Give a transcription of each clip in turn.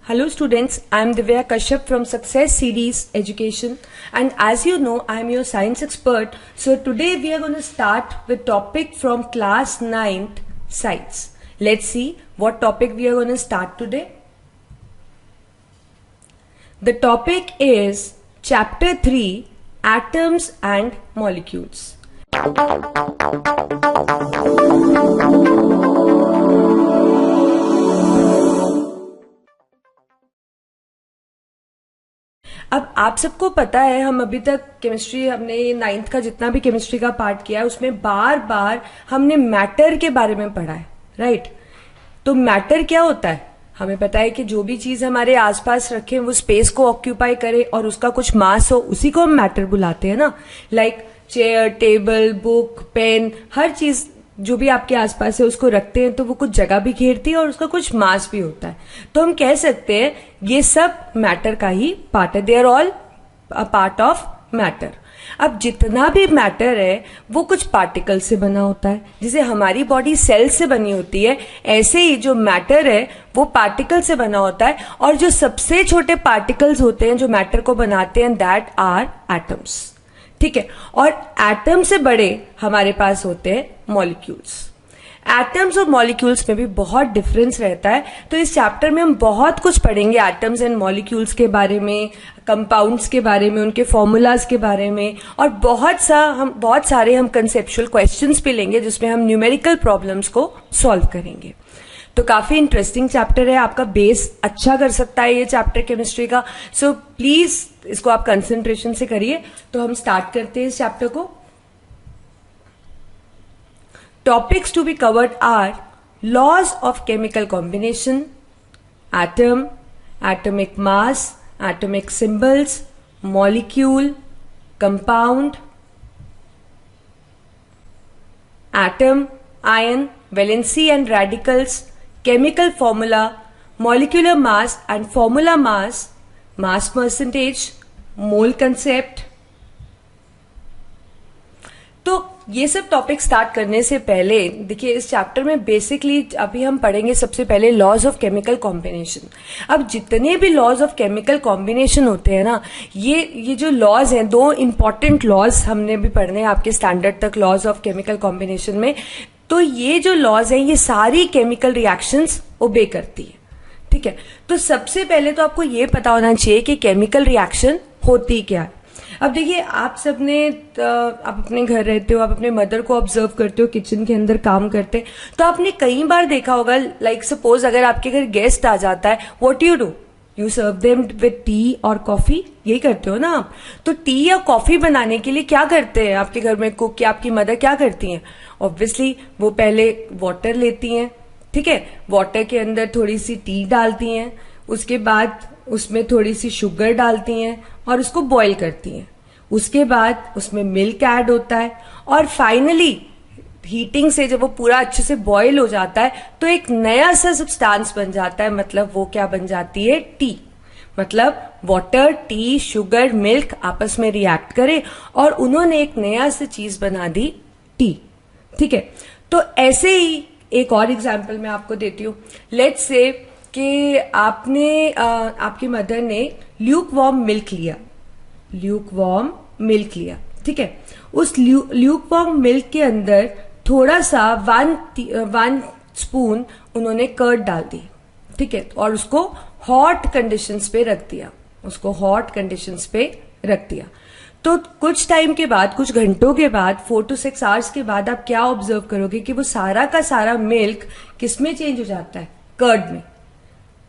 Hello students, I am Divya Kashyap from Success Series Education, and as you know I am your science expert. So today we are going to start with topic from class 9th science. Let's see what topic we are going to start today. The topic is chapter 3, atoms and molecules. अब आप सबको पता है, हम अभी तक chemistry, हमने 9th का जितना भी केमिस्ट्री का पार्ट किया है उसमें बार बार हमने मैटर के बारे में पढ़ा है, राइट? तो मैटर क्या होता है? हमें पता है कि जो भी चीज हमारे आसपास रखे वो स्पेस को ऑक्यूपाई करे और उसका कुछ मास हो, उसी को हम मैटर बुलाते हैं ना। Like chair, table, book, pen, हर चीज जो भी आपके आसपास है उसको रखते हैं तो वो कुछ जगह भी घेरती है और उसका कुछ मास भी होता है। तो हम कह सकते हैं ये सब मैटर का ही पार्ट है, they are all a part of matter. अब जितना भी मैटर है वो कुछ पार्टिकल से बना होता है, जैसे हमारी बॉडी सेल से बनी होती है, ऐसे ही जो मैटर है वो पार्टिकल से बना होता है। और जो सबसे छोटे पार्टिकल्स होते हैं जो मैटर को बनाते हैं, दैट आर एटम्स, ठीक है। और एटम से बड़े हमारे पास होते हैं मॉलिक्यूल्स। एटम्स और मॉलिक्यूल्स में भी बहुत डिफरेंस रहता है, तो इस चैप्टर में हम बहुत कुछ पढ़ेंगे एटम्स एंड मॉलिक्यूल्स के बारे में, कंपाउंड्स के बारे में, उनके फॉर्मूलाज के बारे में, और बहुत सारे हम कंसेप्चुअल क्वेश्चंस भी लेंगे जिसमें हम न्यूमेरिकल प्रॉब्लम्स को सॉल्व करेंगे। तो काफी इंटरेस्टिंग चैप्टर है, आपका बेस अच्छा कर सकता है ये चैप्टर केमिस्ट्री का। सो प्लीज इसको आप कंसंट्रेशन से करिए। तो हम स्टार्ट करते हैं इस चैप्टर को। Topics to be covered are laws of chemical combination, atom, atomic mass, atomic symbols, molecule, compound, atom, ion, valency and radicals, chemical formula, molecular mass and formula mass, mass percentage, mole concept। तो ये सब topic start करने से पहले देखिए, इस chapter में basically अभी हम पढ़ेंगे सबसे पहले लॉज ऑफ केमिकल कॉम्बिनेशन। अब जितने भी लॉज ऑफ केमिकल कॉम्बिनेशन होते हैं ना, ये जो लॉज हैं, दो इंपॉर्टेंट लॉज हमने भी पढ़ने हैं आपके स्टैंडर्ड तक लॉज ऑफ केमिकल कॉम्बिनेशन में। तो ये जो लॉज हैं ये सारी केमिकल रिएक्शंस ओबे करती है, ठीक है। तो सबसे पहले तो आपको ये पता होना चाहिए कि केमिकल रिएक्शन होती क्या है। अब देखिए, आप सबने, आप अपने घर रहते हो, आप अपने मदर को ऑब्जर्व करते हो, किचन के अंदर काम करते, तो आपने कई बार देखा होगा, लाइक सपोज अगर आपके घर गेस्ट आ जाता है, what you do, you serve them with tea और कॉफी, यही करते हो ना आप। तो टी या कॉफी बनाने के लिए क्या करते हैं आपके घर में कुक या आपकी मदर क्या करती हैं? ऑब्वियसली वो पहले वाटर लेती हैं, ठीक है, वाटर के अंदर थोड़ी सी टी डालती हैं, उसके बाद उसमें थोड़ी सी शुगर डालती हैं और उसको बॉईल करती हैं। उसके बाद उसमें मिल्क ऐड होता है और फाइनली हीटिंग से जब वो पूरा अच्छे से बॉईल हो जाता है तो एक नया सा सब्सटेंस बन जाता है। मतलब वो क्या बन जाती है? टी। मतलब वाटर, टी, शुगर, मिल्क आपस में रिएक्ट करे और उन्होंने एक नया सी चीज बना दी, टी, ठीक है। तो ऐसे ही एक और एग्जांपल मैं आपको देती हूँ। लेट्स से कि आपकी मदर ने ल्यूक वार्म मिल्क लिया, ठीक है। उस ल्यूक वार्म मिल्क के अंदर थोड़ा सा 1 स्पून उन्होंने कर्ड डाल दी, ठीक है, और उसको हॉट कंडीशंस पे रख दिया। तो कुछ टाइम के बाद, कुछ घंटों के बाद, 4 to 6 आवर्स के बाद आप क्या ऑब्जर्व करोगे कि वो सारा का सारा मिल्क किसमें चेंज हो जाता है? कर्ड में।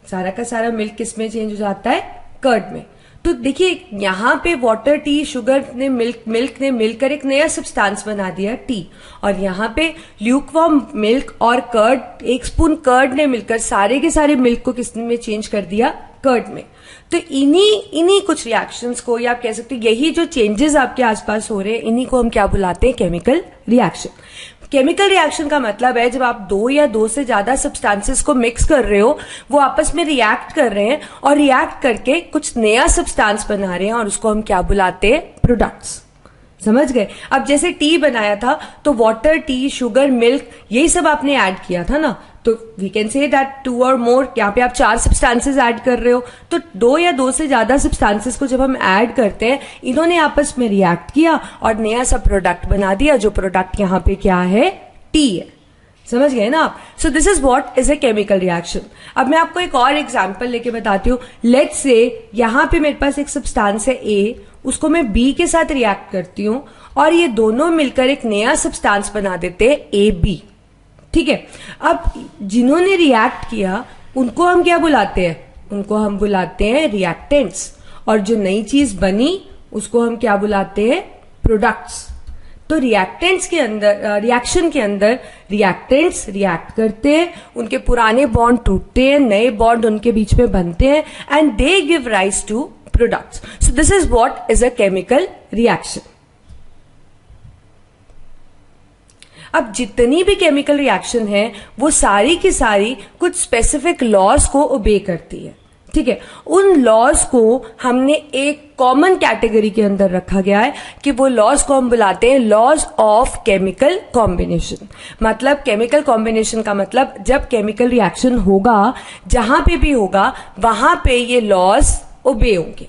सारा का सारा मिल्क किसमें चेंज हो जाता है? कर्ड में। तो देखिए, यहाँ पे वाटर, टी, शुगर ने मिल्क ने मिलकर एक नया सब्सटेंस बना दिया, टी, और यहाँ पे ल्यूकवार्म मिल्क और कर्ड, 1 स्पून कर्ड ने मिलकर सारे के सारे मिल्क को किसमें चेंज कर दिया? कर्ड में। तो इन्हीं कुछ रिएक्शंस को, या आप कह सकते हैं यही जो चेंजेस आपके आसपास हो रहे हैं, इन्हीं को हम क्या बुलाते हैं? Chemical reaction. केमिकल रिएक्शन का मतलब है जब आप 2 या 2 से ज्यादा सब्सटेंसेस को मिक्स कर रहे हो, वो आपस में रिएक्ट कर रहे हैं और रिएक्ट करके कुछ नया सब्सटेंस बना रहे हैं और उसको हम क्या बुलाते हैं? प्रोडक्ट्स। समझ गए? अब जैसे टी बनाया था तो वाटर, टी, शुगर, मिल्क, यही सब आपने ऐड किया था ना, तो वी कैन से दैट 2 और मोर, यहाँ पे आप 4 सब्सटेंसेस ऐड कर रहे हो, तो 2 या 2 से ज्यादा सब्सटेंसेस को जब हम ऐड करते हैं, इन्होंने आपस में रिएक्ट किया और नया सा प्रोडक्ट बना दिया, जो प्रोडक्ट यहाँ पे क्या है, टी है। समझ गए ना आप? सो this is what is a chemical reaction. अब मैं आपको एक और एग्जांपल लेके बताती हूँ। लेट्स से यहाँ पे मेरे पास एक सब्सटेंस है ए, उसको मैं बी के साथ रिएक्ट करती हूँ और ये दोनों मिलकर एक नया सब्सटेंस बना देते हैं ए बी। ठीक है, अब जिन्होंने रिएक्ट किया उनको हम क्या बुलाते हैं? उनको हम बुलाते हैं रिएक्टेंट्स, और जो नई चीज बनी उसको हम क्या बुलाते हैं? प्रोडक्ट्स। तो रिएक्टेंट्स के अंदर, रिएक्शन के अंदर रिएक्टेंट्स रिएक्ट करते हैं, उनके पुराने बॉन्ड टूटते हैं, नए बॉन्ड उनके बीच में बनते हैं, and they give rise to products. So this is what is a chemical reaction. अब जितनी भी केमिकल रिएक्शन है वो सारी की सारी कुछ स्पेसिफिक लॉज को ओबे करती है। ठीक है, उन लॉज को हमने एक कॉमन कैटेगरी के अंदर रखा गया है कि वो लॉज को हम बुलाते हैं लॉज ऑफ केमिकल कॉम्बिनेशन। मतलब केमिकल कॉम्बिनेशन का मतलब जब केमिकल रिएक्शन होगा, जहां पे भी होगा, वहां पे ये लॉज ओबे होंगे।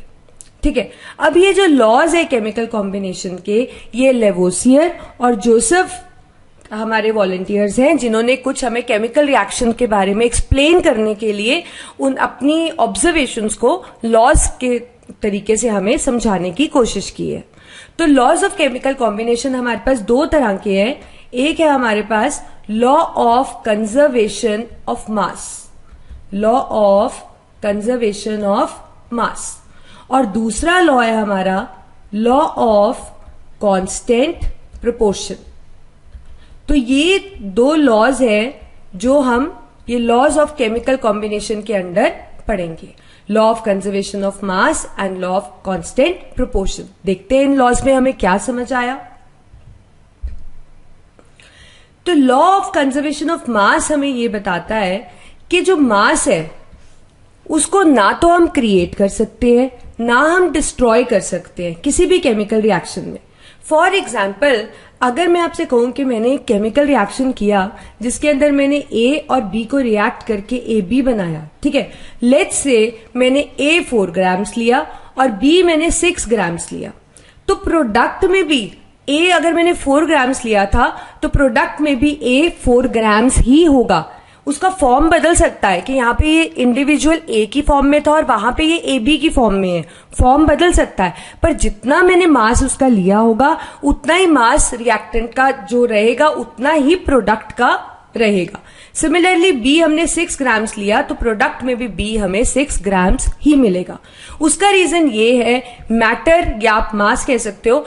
ठीक है, अब ये जो लॉज है केमिकल कॉम्बिनेशन के, ये लेवोसियर और जोसेफ हमारे वॉलंटियर्स हैं, जिन्होंने कुछ हमें केमिकल रिएक्शन के बारे में एक्सप्लेन करने के लिए उन अपनी ऑब्जर्वेशंस को लॉज के तरीके से हमें समझाने की कोशिश की है। तो लॉज ऑफ केमिकल कॉम्बिनेशन हमारे पास 2 तरह के हैं। एक है हमारे पास law of conservation of mass, law of conservation of mass, और दूसरा लॉ है हमारा लॉ ऑफ कांस्टेंट प्रोपोर्शन। तो ये 2 लॉज है जो हम ये लॉज ऑफ केमिकल कॉम्बिनेशन के अंडर पढ़ेंगे, law of conservation of mass and law of constant proportion. देखते हैं इन लॉज में हमें क्या समझ आया। तो लॉ ऑफ कंजर्वेशन ऑफ मास हमें ये बताता है कि जो मास है उसको ना तो हम क्रिएट कर सकते हैं, ना हम डिस्ट्रॉय कर सकते हैं किसी भी केमिकल रिएक्शन में। फॉर एग्जाम्पल, अगर मैं आपसे कहूं कि मैंने एक केमिकल रिएक्शन किया जिसके अंदर मैंने ए और बी को रिएक्ट करके ए बी बनाया, ठीक है, लेट्स से मैंने ए 4 ग्राम्स लिया और बी मैंने 6 ग्राम्स लिया, तो प्रोडक्ट में भी ए अगर मैंने 4 ग्राम्स लिया था तो प्रोडक्ट में भी ए 4 ग्राम्स ही होगा। उसका फॉर्म बदल सकता है कि यहाँ पे ये इंडिविजुअल ए की फॉर्म में था और वहां पे ये ए बी की फॉर्म में है, फॉर्म बदल सकता है, पर जितना मैंने मास उसका लिया होगा उतना ही मास रिएक्टेंट का जो रहेगा उतना ही प्रोडक्ट का रहेगा। सिमिलरली बी हमने 6 ग्राम्स लिया तो प्रोडक्ट में भी बी हमें 6 ग्राम्स ही मिलेगा। उसका रीजन ये है, मैटर या आप मास कह सकते हो,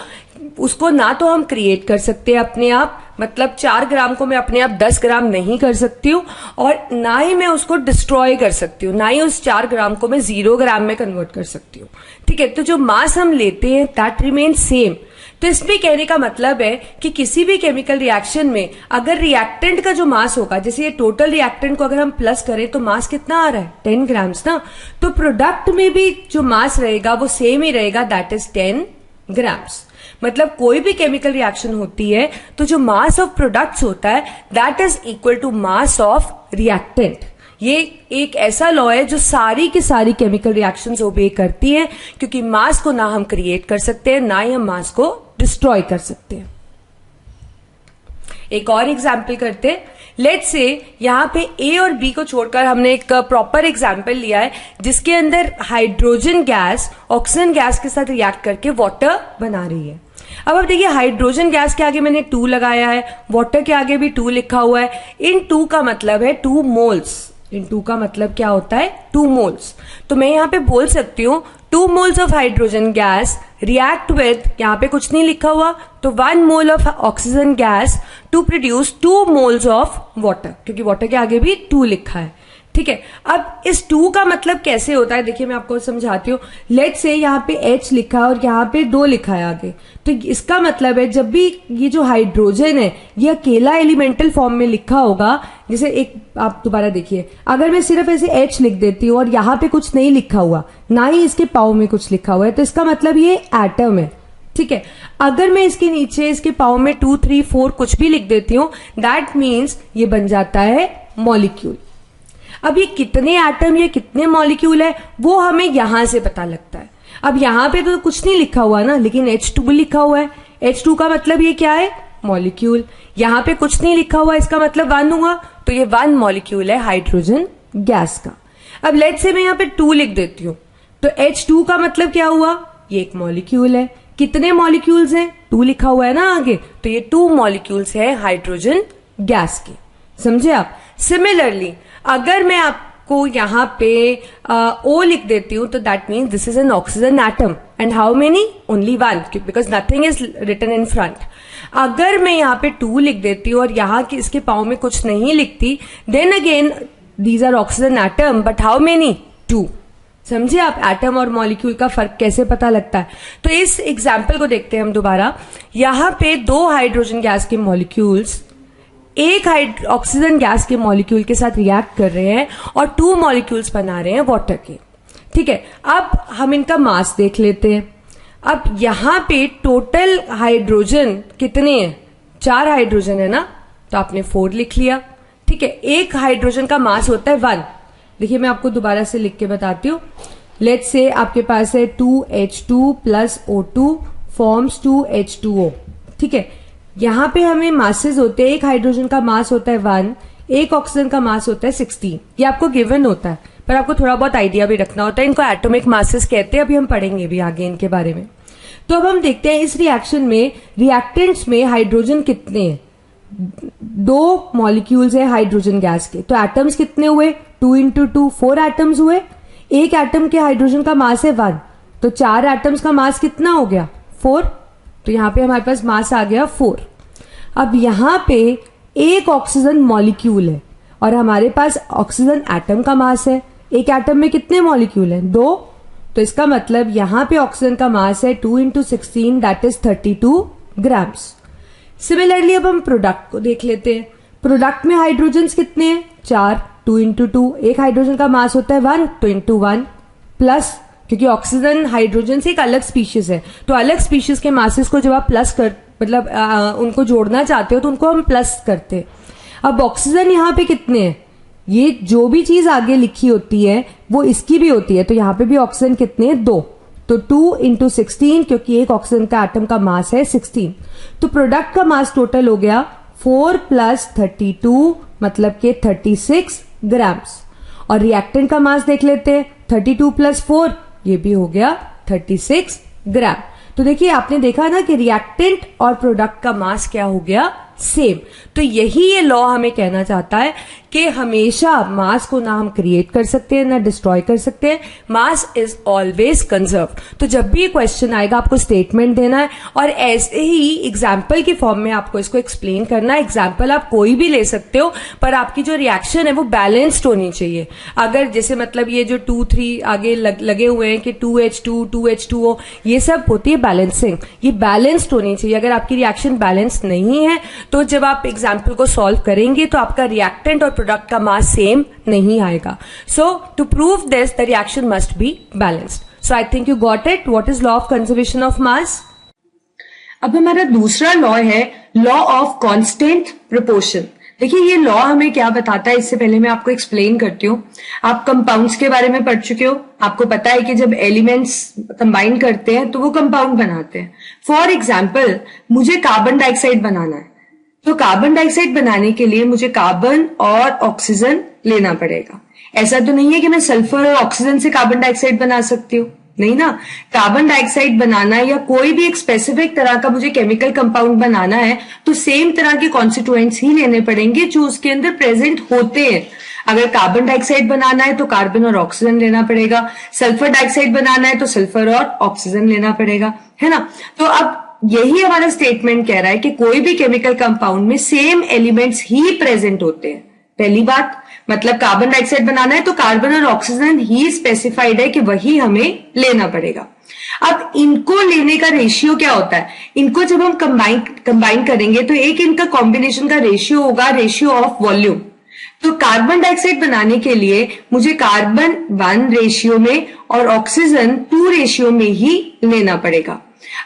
उसको ना तो हम क्रिएट कर सकते हैं अपने आप, मतलब 4 ग्राम को मैं अपने आप 10 ग्राम नहीं कर सकती हूँ, और ना ही मैं उसको डिस्ट्रॉय कर सकती हूँ, ना ही उस 4 ग्राम को मैं 0 ग्राम में कन्वर्ट कर सकती हूँ। ठीक है, तो जो मास हम लेते हैं दैट रिमेन सेम। तो इसमें कहने का मतलब है कि किसी भी केमिकल रिएक्शन में अगर रिएक्टेंट का जो मास होगा, जैसे ये टोटल रिएक्टेंट को अगर हम प्लस करें तो मास कितना आ रहा है, 10 ग्राम्स ना, तो प्रोडक्ट में भी जो मास रहेगा वो सेम ही रहेगा, दैट इज 10 ग्राम्स। मतलब कोई भी केमिकल रिएक्शन होती है तो जो मास ऑफ प्रोडक्ट्स होता है that is equal to mass of reactant. ये एक ऐसा लॉ है जो सारी की सारी केमिकल रिएक्शंस ओबे करती है, क्योंकि मास को ना हम क्रिएट कर सकते हैं ना ही हम मास को डिस्ट्रॉय कर सकते हैं। एक और एग्जाम्पल करते हैं। लेट्स से यहाँ पे ए और बी को छोड़कर हमने एक प्रॉपर एग्जाम्पल लिया है जिसके अंदर हाइड्रोजन गैस ऑक्सीजन गैस के साथ रिएक्ट करके वाटर बना रही है। अब आप देखिए, हाइड्रोजन गैस के आगे मैंने 2 लगाया है, वाटर के आगे भी 2 लिखा हुआ है। इन 2 का मतलब है 2 मोल्स। इन 2 का मतलब क्या होता है, 2 मोल्स। तो मैं यहाँ पे बोल सकती हूँ 2 moles of hydrogen gas react with, यहाँ पे कुछ नहीं लिखा हुआ, तो 1 mole of oxygen gas to produce 2 moles of water, क्योंकि वाटर के आगे भी 2 लिखा है। ठीक है, अब इस 2 का मतलब कैसे होता है, देखिए मैं आपको समझाती हूँ। लेट्स से यहाँ पे H लिखा है और यहाँ पे 2 लिखा है आगे, तो इसका मतलब है जब भी ये जो हाइड्रोजन है ये अकेला एलिमेंटल फॉर्म में लिखा होगा, जैसे एक आप दोबारा देखिए, अगर मैं सिर्फ ऐसे H लिख देती हूँ और यहाँ पे कुछ नहीं लिखा हुआ, ना ही इसके पाव में कुछ लिखा हुआ है, तो इसका मतलब ये एटम है। ठीक है, अगर मैं इसके नीचे इसके पाव में 2, 3, 4 कुछ भी लिख देती हूँ, दैट मीन्स ये बन जाता है मॉलिक्यूल। अब ये कितने एटम या कितने मॉलिक्यूल है वो हमें यहां से पता लगता है। अब यहां पे तो कुछ नहीं लिखा हुआ ना, लेकिन H2 लिखा हुआ है। H2 का मतलब ये क्या है? मॉलिक्यूल। यहां पे कुछ नहीं लिखा हुआ, इसका मतलब 1 हुआ, तो ये 1 मॉलिक्यूल है हाइड्रोजन गैस का। अब लेट्स से मैं यहां पे 2 लिख देती हूं, तो H2 का मतलब क्या हुआ? ये एक मॉलिक्यूल है। कितने मॉलिक्यूल्स हैं? 2 लिखा हुआ है ना आगे, तो ये 2 मॉलिक्यूल्स है हाइड्रोजन गैस के। समझे आप? सिमिलरली अगर मैं आपको यहां पे O लिख देती हूं, तो that means this is an oxygen atom. And how many? Only 1, because nothing is written in front. अगर मैं यहाँ पे 2 लिख देती हूँ और यहाँ की इसके पाँव में कुछ नहीं लिखती, then again these are oxygen atom, but how many? 2। समझे आप एटम और मॉलिक्यूल का फर्क कैसे पता लगता है? तो इस एग्जाम्पल को देखते हैं हम दोबारा। यहाँ पे 2 हाइड्रोजन गैस के मॉलिक्यूल्स एक ऑक्सीजन गैस के मॉलिक्यूल के साथ रिएक्ट कर रहे हैं और 2 मॉलिक्यूल्स बना रहे हैं वाटर के। ठीक है, अब हम इनका मास देख लेते हैं। अब यहां पे टोटल हाइड्रोजन कितने हैं? 4 हाइड्रोजन है ना, तो आपने 4 लिख लिया। ठीक है, एक हाइड्रोजन का मास होता है 1। देखिए मैं आपको दोबारा से लिख के बताती हूँ। लेट्स से आपके पास है 2H2 plus O2 forms 2H2O। ठीक है, यहां पे हमें मासेस होते हैं, एक हाइड्रोजन का मास होता है 1, एक ऑक्सीजन का मास होता है 16। ये आपको गिवन होता है, पर आपको थोड़ा बहुत आइडिया भी रखना होता है। इनको एटॉमिक मासेस कहते हैं, अभी हम पढ़ेंगे भी आगे इनके बारे में। तो अब हम देखते हैं इस रिएक्शन में रिएक्टेंट्स में हाइड्रोजन कितने हैं। 2 मॉलिक्यूल्स है हाइड्रोजन गैस के, तो एटम्स कितने हुए? 2 इंटू 2 4 एटम्स हुए। एक एटम के हाइड्रोजन का मास है 1, तो 4 एटम्स का मास कितना हो गया? 4। तो यहां पे हमारे पास मास आ गया 4। अब यहां पे एक ऑक्सीजन मॉलिक्यूल है और हमारे पास ऑक्सीजन एटम का मास है। एक एटम में कितने मॉलिक्यूल हैं? 2। तो इसका मतलब यहां पे ऑक्सीजन का मास है 2 into 16, that is 32 grams. Similarly अब हम प्रोडक्ट को देख लेते हैं। प्रोडक्ट में हाइड्रोजन कितने हैं? 4। 2 इंटू 2, एक हाइड्रोजन का मास होता है 1, तो इंटू 1 प्लस, क्योंकि ऑक्सीजन हाइड्रोजन से एक अलग स्पीशीज है, तो अलग स्पीशीज के मासेस को जब आप प्लस कर मतलब उनको जोड़ना चाहते हो तो उनको हम प्लस करते हैं। अब ऑक्सीजन यहाँ पे कितने हैं? ये जो भी चीज आगे लिखी होती है वो इसकी भी होती है, तो यहाँ पे भी ऑक्सीजन कितने हैं? 2। तो 2 इंटू 16, क्योंकि एक ऑक्सीजन का एटम का मास है 16। तो प्रोडक्ट का मास टोटल हो गया 4 प्लस 32, मतलब के 36 ग्राम्स। और रिएक्टेंट का मास देख लेते हैं। 32 प्लस 4, ये भी हो गया 36 ग्राम। तो देखिए आपने देखा ना कि रिएक्टेंट और प्रोडक्ट का मास क्या हो गया? सेम। तो यही ये लॉ हमें कहना चाहता है कि हमेशा मास को ना हम क्रिएट कर सकते हैं ना डिस्ट्रॉय कर सकते हैं, मास इज ऑलवेज कंजर्व। तो जब भी ये क्वेश्चन आएगा आपको स्टेटमेंट देना है और ऐसे ही एग्जाम्पल की फॉर्म में आपको इसको एक्सप्लेन करना है। एग्जाम्पल आप कोई भी ले सकते हो, पर आपकी जो रिएक्शन है वो बैलेंस्ड होनी चाहिए। अगर जैसे मतलब ये जो 2, 3 आगे लगे हुए हैं कि 2H2, 2H2O, ये सब होती है बैलेंसिंग, ये बैलेंस्ड होनी चाहिए। अगर आपकी रिएक्शन बैलेंस्ड नहीं है तो जब आप एग्जाम्पल को सॉल्व करेंगे तो आपका रिएक्टेंट और प्रोडक्ट का मास सेम नहीं आएगा। So to prove this the reaction must be balanced. So I think you got it. What is law of conservation of mass? अब हमारा दूसरा लॉ है लॉ ऑफ कांस्टेंट प्रोपोर्शन। देखिए ये लॉ हमें क्या बताता है, इससे पहले मैं आपको एक्सप्लेन करती हूँ। आप कंपाउंड्स के बारे में पढ़ चुके हो, आपको पता है कि जब एलिमेंट्स कंबाइन करते हैं तो वो कंपाउंड बनाते हैं। फॉर एग्जाम्पल मुझे कार्बन डाइऑक्साइड बनाना है, तो कार्बन डाइऑक्साइड बनाने के लिए मुझे कार्बन और ऑक्सीजन लेना पड़ेगा। ऐसा तो नहीं है कि मैं सल्फर और ऑक्सीजन से कार्बन डाइऑक्साइड बना सकती हूँ, नहीं ना। कार्बन डाइऑक्साइड बनाना या कोई भी एक स्पेसिफिक तरह का मुझे केमिकल कंपाउंड बनाना है तो सेम तरह के कॉन्स्टिट्यूएंट्स ही लेने पड़ेंगे जो उसके अंदर प्रेजेंट होते हैं। अगर कार्बन डाइऑक्साइड बनाना है तो कार्बन और ऑक्सीजन लेना पड़ेगा, सल्फर डाइऑक्साइड बनाना है तो सल्फर और ऑक्सीजन लेना पड़ेगा, है ना। तो अब यही हमारा स्टेटमेंट कह रहा है कि कोई भी केमिकल कंपाउंड में सेम एलिमेंट्स ही प्रेजेंट होते हैं। पहली बात, मतलब कार्बन डाइऑक्साइड बनाना है तो कार्बन और ऑक्सीजन ही स्पेसिफाइड है कि वही हमें लेना पड़ेगा। अब इनको लेने का रेशियो क्या होता है? इनको जब हम कंबाइन करेंगे तो एक इनका कॉम्बिनेशन का रेशियो होगा रेशियो ऑफ वॉल्यूम। तो कार्बन डाइऑक्साइड बनाने के लिए मुझे कार्बन 1 रेशियो में और ऑक्सीजन 2 रेशियो में ही लेना पड़ेगा।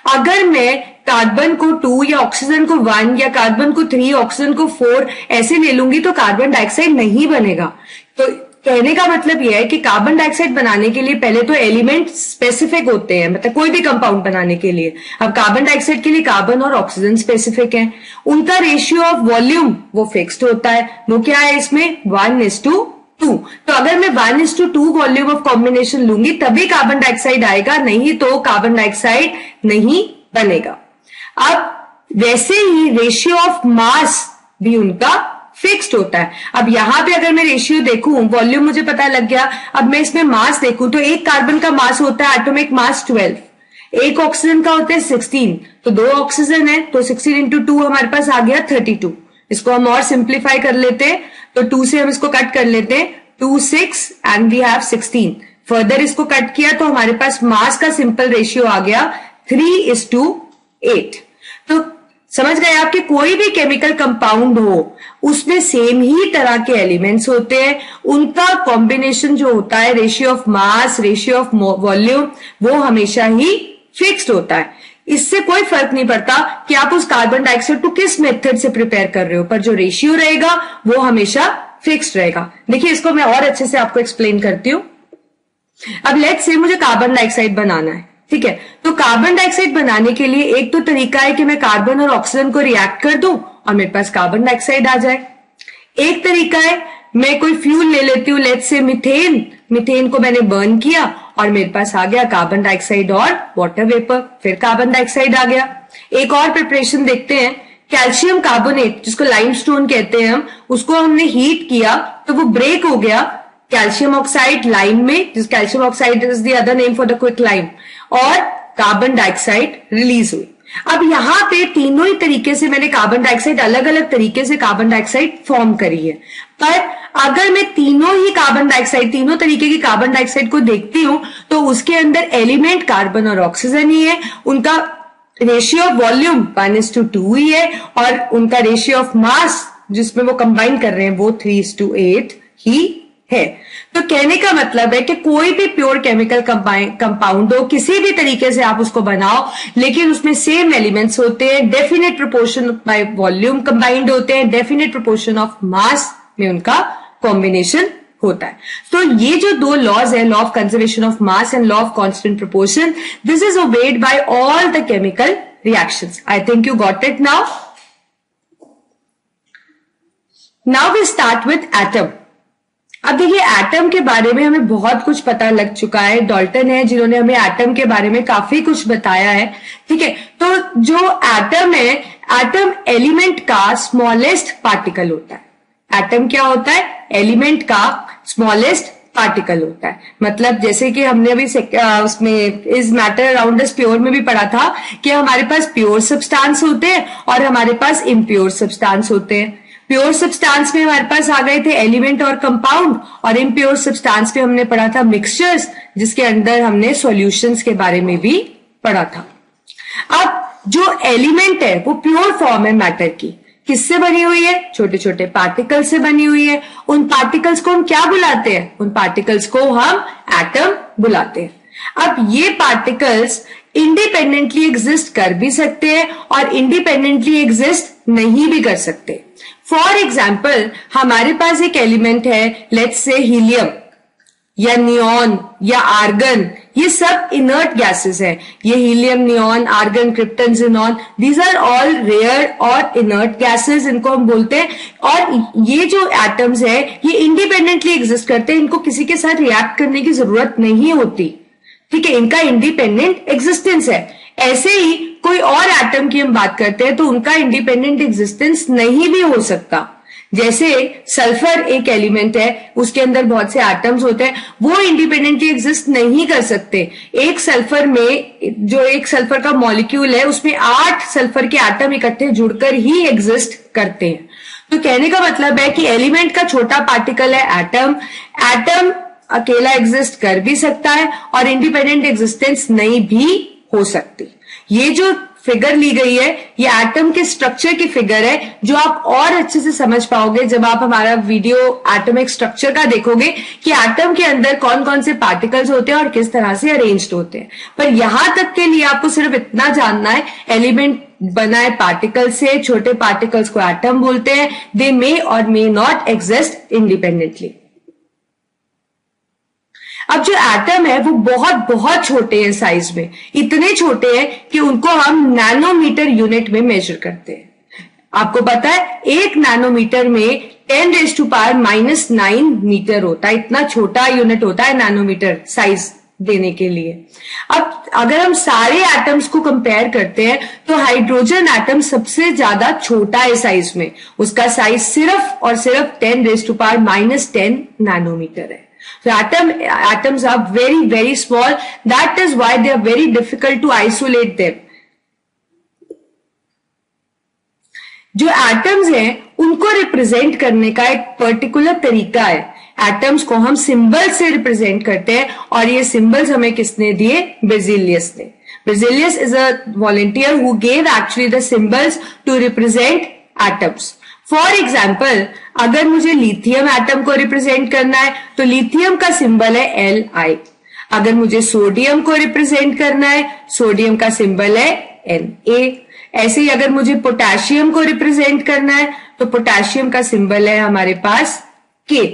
अगर मैं कार्बन को 2 या ऑक्सीजन को 1 या कार्बन को 3 ऑक्सीजन को 4 ऐसे ले लूंगी तो कार्बन डाइऑक्साइड नहीं बनेगा। तो कहने का मतलब यह है कि कार्बन डाइऑक्साइड बनाने के लिए पहले तो एलिमेंट स्पेसिफिक होते हैं, मतलब कोई भी कंपाउंड बनाने के लिए। अब कार्बन डाइऑक्साइड के लिए कार्बन और ऑक्सीजन स्पेसिफिक है, उनका रेशियो ऑफ वॉल्यूम वो फिक्स्ड होता है। वो क्या है इसमें 1:2। तो अगर मैं 1:2 वॉल्यूम ऑफ कॉम्बिनेशन लूंगी तभी कार्बन डाइऑक्साइड आएगा, नहीं तो कार्बन डाइऑक्साइड नहीं बनेगा। अब वैसे ही रेशियो ऑफ मास भी उनका फिक्स्ड होता है। अब यहां पे अगर मैं रेशियो देखूं, वॉल्यूम मुझे पता लग गया, अब मैं इसमें मास देखूं तो एक कार्बन का मास होता है एटॉमिक मास 12, एक ऑक्सीजन का होता है 16, तो 2 ऑक्सीजन है तो 16 इंटू 2 हमारे पास आ गया 32। इसको हम और सिंप्लीफाई कर लेते हैं तो 2 से हम इसको कट कर लेते हैं, 2 6 एंड वी हैव 16। फर्दर इसको कट किया तो हमारे पास मास का सिंपल रेशियो आ गया 3:8। तो समझ गए आप कि कोई भी केमिकल कंपाउंड हो उसमें सेम ही तरह के एलिमेंट्स होते हैं, उनका कॉम्बिनेशन जो होता है ratio of mass, ratio of volume, वो हमेशा ही फिक्स्ड होता है। इससे कोई फर्क नहीं पड़ता कि आप उस कार्बन डाइऑक्साइड को किस मेथड से प्रिपेयर कर रहे हो, पर जो रेशियो रहेगा वो हमेशा फिक्स्ड रहेगा। देखिए इसको मैं और अच्छे से आपको एक्सप्लेन करती हूं। अब लेट्स से मुझे कार्बन डाइऑक्साइड बनाना है, ठीक है। तो कार्बन डाइऑक्साइड बनाने के लिए एक तो तरीका है कि मैं कार्बन और ऑक्सीजन को रिएक्ट कर दूं और मेरे पास कार्बन डाइऑक्साइड आ जाए। एक तरीका है मैं कोई फ्यूल ले लेती हूँ, लेट्स से मीथेन को मैंने बर्न किया और मेरे पास आ गया कार्बन डाइऑक्साइड और वाटर वेपर, फिर कार्बन डाइऑक्साइड आ गया। एक और प्रिपरेशन देखते हैं, कैल्शियम कार्बोनेट जिसको लाइमस्टोन कहते हैं हम, उसको हमने हीट किया तो वो ब्रेक हो गया कैल्शियम ऑक्साइड लाइम में, जिस calcium oxide is the other name for the quick lime, और कार्बन डाइऑक्साइड रिलीज हुई। अब यहां पे तीनों ही तरीके से मैंने कार्बन डाइऑक्साइड, अलग अलग तरीके से कार्बन डाइऑक्साइड फॉर्म करी है, पर अगर मैं तीनों ही कार्बन डाइऑक्साइड, तीनों तरीके की कार्बन डाइऑक्साइड को देखती हूं तो उसके अंदर एलिमेंट कार्बन और ऑक्सीजन ही है, उनका रेशियो ऑफ वॉल्यूम 1:2 ही है, और उनका रेशियो ऑफ मास जिसमें वो कंबाइन कर रहे हैं वो 3:8 ही है। तो कहने का मतलब है कि कोई भी प्योर केमिकल कंपाउंड हो, किसी भी तरीके से आप उसको बनाओ, लेकिन उसमें सेम एलिमेंट्स होते हैं, definite proportion by volume combined होते हैं, डेफिनेट प्रोपोर्शन ऑफ मास में उनका कॉम्बिनेशन होता है। तो ये जो दो लॉज है, law of conservation of mass and law of constant proportion, this is obeyed by all the chemical reactions. I think you got it now. Now we start with atom. अब देखिए atom के बारे में हमें बहुत कुछ पता लग चुका है, डाल्टन है जिन्होंने हमें एटम के बारे में काफी कुछ बताया है, ठीक है। तो जो एटम है, एटम एलिमेंट का स्मॉलेस्ट पार्टिकल होता है। एटम क्या होता है? एलिमेंट का स्मॉलेस्ट पार्टिकल होता है। मतलब जैसे कि हमने अभी उसमें is matter around us pure में भी पढ़ा था कि हमारे पास प्योर सब्सटेंस होते हैं और हमारे पास इम्प्योर सब्सटेंस होते हैं। प्योर सब्सटेंस में हमारे पास आ गए थे एलिमेंट और कंपाउंड, और इम्प्योर सब्सटेंस में हमने पढ़ा था मिक्सचर्स, जिसके अंदर हमने सॉल्यूशंस के बारे में भी पढ़ा था। अब जो एलिमेंट है वो प्योर फॉर्म है मैटर की, किससे बनी हुई है? छोटे छोटे पार्टिकल से बनी हुई है। उन पार्टिकल्स को हम क्या बुलाते हैं? उन पार्टिकल्स को हम एटम बुलाते हैं। अब ये पार्टिकल्स इंडिपेंडेंटली एग्जिस्ट कर भी सकते हैं और इंडिपेंडेंटली एग्जिस्ट नहीं भी कर सकते। फॉर एग्जाम्पल हमारे पास एक एलिमेंट है, लेट्स से हीलियम या नियॉन या आर्गन, ये सब इनर्ट गैसेस है। ये helium, neon, argon, krypton, xenon, these are all rare और इनर्ट गैसेस, इनको हम बोलते हैं। और ये जो एटम्स है ये इंडिपेंडेंटली एग्जिस्ट करते हैं, इनको किसी के साथ रिएक्ट करने की जरूरत नहीं होती, ठीक है। इनका इंडिपेंडेंट एग्जिस्टेंस है। ऐसे ही कोई और एटम की हम बात करते हैं तो उनका इंडिपेंडेंट एग्जिस्टेंस नहीं भी हो सकता। जैसे सल्फर एक एलिमेंट है, उसके अंदर बहुत से एटम्स होते हैं, वो इंडिपेंडेंटली एग्जिस्ट नहीं कर सकते। एक सल्फर में, जो एक सल्फर का मॉलिक्यूल है, उसमें 8 सल्फर के एटम इकट्ठे जुड़कर ही एग्जिस्ट करते हैं। तो कहने का मतलब है कि एलिमेंट का छोटा पार्टिकल है एटम। एटम अकेला एग्जिस्ट कर भी सकता है और इंडिपेंडेंट एग्जिस्टेंस नहीं भी हो सकती। ये जो फिगर ली गई है ये एटम के स्ट्रक्चर की फिगर है, जो आप और अच्छे से समझ पाओगे जब आप हमारा वीडियो एटॉमिक स्ट्रक्चर का देखोगे कि एटम के अंदर कौन कौन से पार्टिकल्स होते हैं और किस तरह से अरेंज्ड होते हैं। पर यहां तक के लिए आपको सिर्फ इतना जानना है, एलिमेंट बना है पार्टिकल से, छोटे पार्टिकल्स को एटम बोलते हैं। दे मे और मे नॉट एग्जिस्ट इंडिपेंडेंटली। अब जो एटम है वो बहुत बहुत छोटे हैं साइज में, इतने छोटे हैं कि उनको हम नैनोमीटर यूनिट में मेजर करते हैं। आपको पता है 1 नैनोमीटर में 10⁻⁻⁹ मीटर होता है, इतना छोटा यूनिट होता है नैनोमीटर साइज देने के लिए। अब अगर हम सारे एटम्स को कंपेयर करते हैं तो हाइड्रोजन एटम सबसे ज्यादा छोटा है साइज में, उसका साइज सिर्फ और सिर्फ 10⁻⁻10 नैनोमीटर है। So atoms are very very small. That is why they are very difficult to isolate them. जो एटम्स हैं उनको रिप्रेजेंट करने का एक पर्टिकुलर तरीका है। एटम्स को हम सिंबल से रिप्रेजेंट करते हैं और ये सिंबल्स हमें किसने दिए? बेजिलियस ने। Berzelius is a volunteer who gave actually the symbols to represent atoms. For example, अगर मुझे लिथियम एटम को रिप्रेजेंट करना है तो लिथियम का सिंबल है Li। अगर मुझे सोडियम को रिप्रेजेंट करना है, सोडियम का सिंबल है Na। ऐसे ही अगर मुझे पोटेशियम को रिप्रेजेंट करना है तो पोटेशियम का सिंबल है हमारे पास K।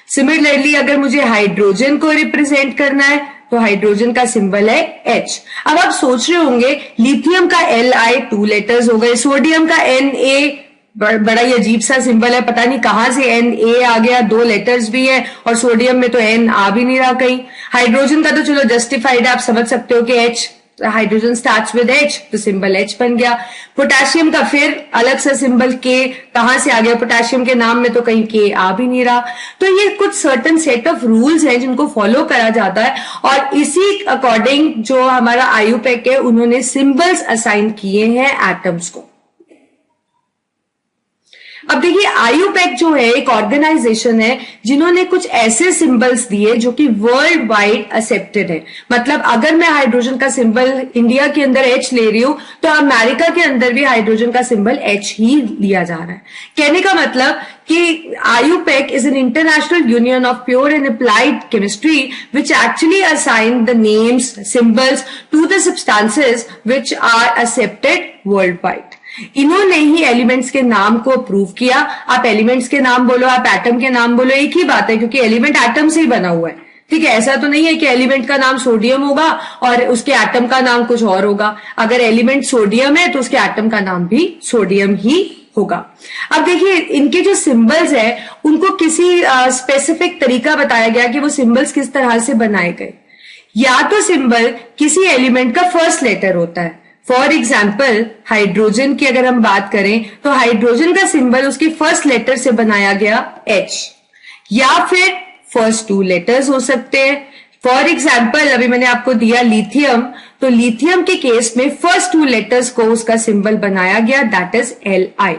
सिमिलरली अगर मुझे हाइड्रोजन को रिप्रेजेंट करना है तो हाइड्रोजन का सिंबल है H। अब आप सोच रहे होंगे लिथियम का Li 2 लेटर्स हो गए, सोडियम का Na बड़ा ही अजीब सा सिंबल है, पता नहीं कहां से Na आ गया, 2 लेटर्स भी है और सोडियम में तो N आ भी नहीं रहा कहीं। हाइड्रोजन का तो चलो जस्टिफाइड है, आप समझ सकते हो कि H, hydrogen starts with H तो सिंबल H बन गया। पोटेशियम का फिर अलग सा सिंबल K, कहां से आ गया? पोटेशियम के नाम में तो कहीं K आ भी नहीं रहा। तो ये कुछ सर्टेन सेट ऑफ रूल्स हैं जिनको फॉलो करा जाता है और इसी अकॉर्डिंग जो हमारा आईयूपैक है उन्होंने सिंबल्स असाइन किए हैं एटम्स को। अब देखिए आईयूपैक जो है एक ऑर्गेनाइजेशन है जिन्होंने कुछ ऐसे सिंबल्स दिए जो कि वर्ल्ड वाइड एक्सेप्टेड है। मतलब अगर मैं हाइड्रोजन का सिंबल इंडिया के अंदर H ले रही हूं तो अमेरिका के अंदर भी हाइड्रोजन का सिंबल H ही लिया जा रहा है। कहने का मतलब कि IUPAC is an International Union of Pure and Applied Chemistry which actually assign the names symbols to the substances which are accepted world wide. इन्होंने ही एलिमेंट्स के नाम को अप्रूव किया। आप एलिमेंट्स के नाम बोलो, आप एटम के नाम बोलो, एक ही बात है क्योंकि एलिमेंट एटम से ही बना हुआ है। ठीक है, ऐसा तो नहीं है कि एलिमेंट का नाम सोडियम होगा और उसके एटम का नाम कुछ और होगा। अगर एलिमेंट सोडियम है तो उसके एटम का नाम भी सोडियम ही होगा। अब देखिए इनके जो सिंबल्स है उनको किसी स्पेसिफिक तरीका बताया गया कि वो सिंबल्स किस तरह से बनाए गए। या तो सिंबल किसी एलिमेंट का फर्स्ट लेटर होता है। फॉर एग्जाम्पल हाइड्रोजन की अगर हम बात करें तो हाइड्रोजन का सिंबल उसके फर्स्ट लेटर से बनाया गया H, या फिर फर्स्ट 2 लेटर्स हो सकते हैं। फॉर एग्जाम्पल अभी मैंने आपको दिया लिथियम, तो लिथियम के केस में फर्स्ट 2 लेटर्स को उसका सिंबल बनाया गया, दैट इज Li।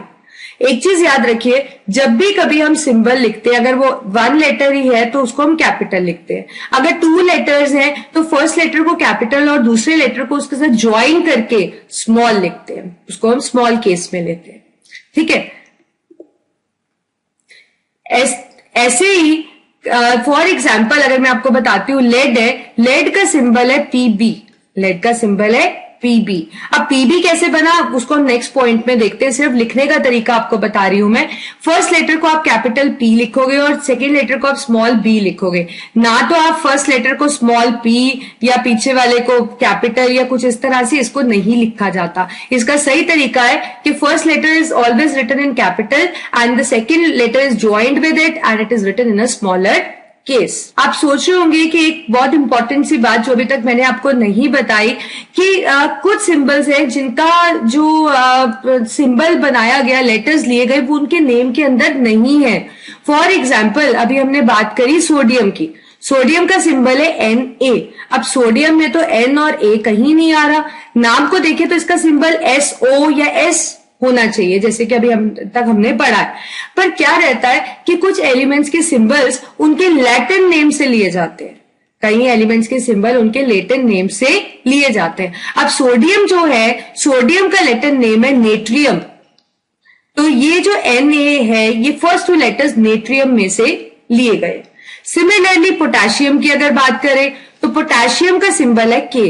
एक चीज याद रखिए, जब भी कभी हम सिंबल लिखते हैं अगर वो 1 लेटर ही है तो उसको हम कैपिटल लिखते हैं। अगर 2 लेटर्स हैं तो फर्स्ट लेटर को कैपिटल और दूसरे लेटर को उसके साथ ज्वाइन करके स्मॉल लिखते हैं, उसको हम स्मॉल केस में लेते हैं। ठीक है, ऐसे ही फॉर एग्जाम्पल अगर मैं आपको बताती हूँ लेड है, लेड का सिंबल है Pb, लेड का सिंबल है Pb। अब Pb कैसे बना उसको हम नेक्स्ट पॉइंट में देखते हैं, सिर्फ लिखने का तरीका आपको बता रही हूं मैं। फर्स्ट लेटर को आप कैपिटल P लिखोगे और सेकेंड लेटर को आप स्मॉल b लिखोगे, ना तो आप फर्स्ट लेटर को स्मॉल p या पीछे वाले को कैपिटल या कुछ इस तरह से इसको नहीं लिखा जाता। इसका सही तरीका है कि first letter is always written in capital and the second letter is joined with it and it is written in a smaller case. आप सोच रहे होंगे कि एक बहुत इंपॉर्टेंट सी बात जो अभी तक मैंने आपको नहीं बताई कि कुछ सिंबल्स हैं जिनका जो सिंबल बनाया गया, लेटर्स लिए गए, वो उनके नेम के अंदर नहीं है। फॉर एग्जाम्पल अभी हमने बात करी सोडियम की, सोडियम का सिंबल है Na। अब सोडियम में तो N और A कहीं नहीं आ रहा, नाम को देखें तो इसका सिंबल SO या S होना चाहिए जैसे कि अभी हमने पढ़ा है। पर क्या रहता है कि कुछ एलिमेंट्स के सिंबल्स उनके लैटिन नेम से लिए जाते हैं। कई एलिमेंट्स के सिंबल उनके लैटिन नेम से लिए जाते हैं। अब सोडियम जो है, सोडियम का लैटिन नेम है नेट्रियम, तो ये जो Na है ये फर्स्ट टू लेटर्स नेट्रियम में से लिए गए। सिमिलरली पोटेशियम की अगर बात करें तो पोटेशियम का सिंबल है के।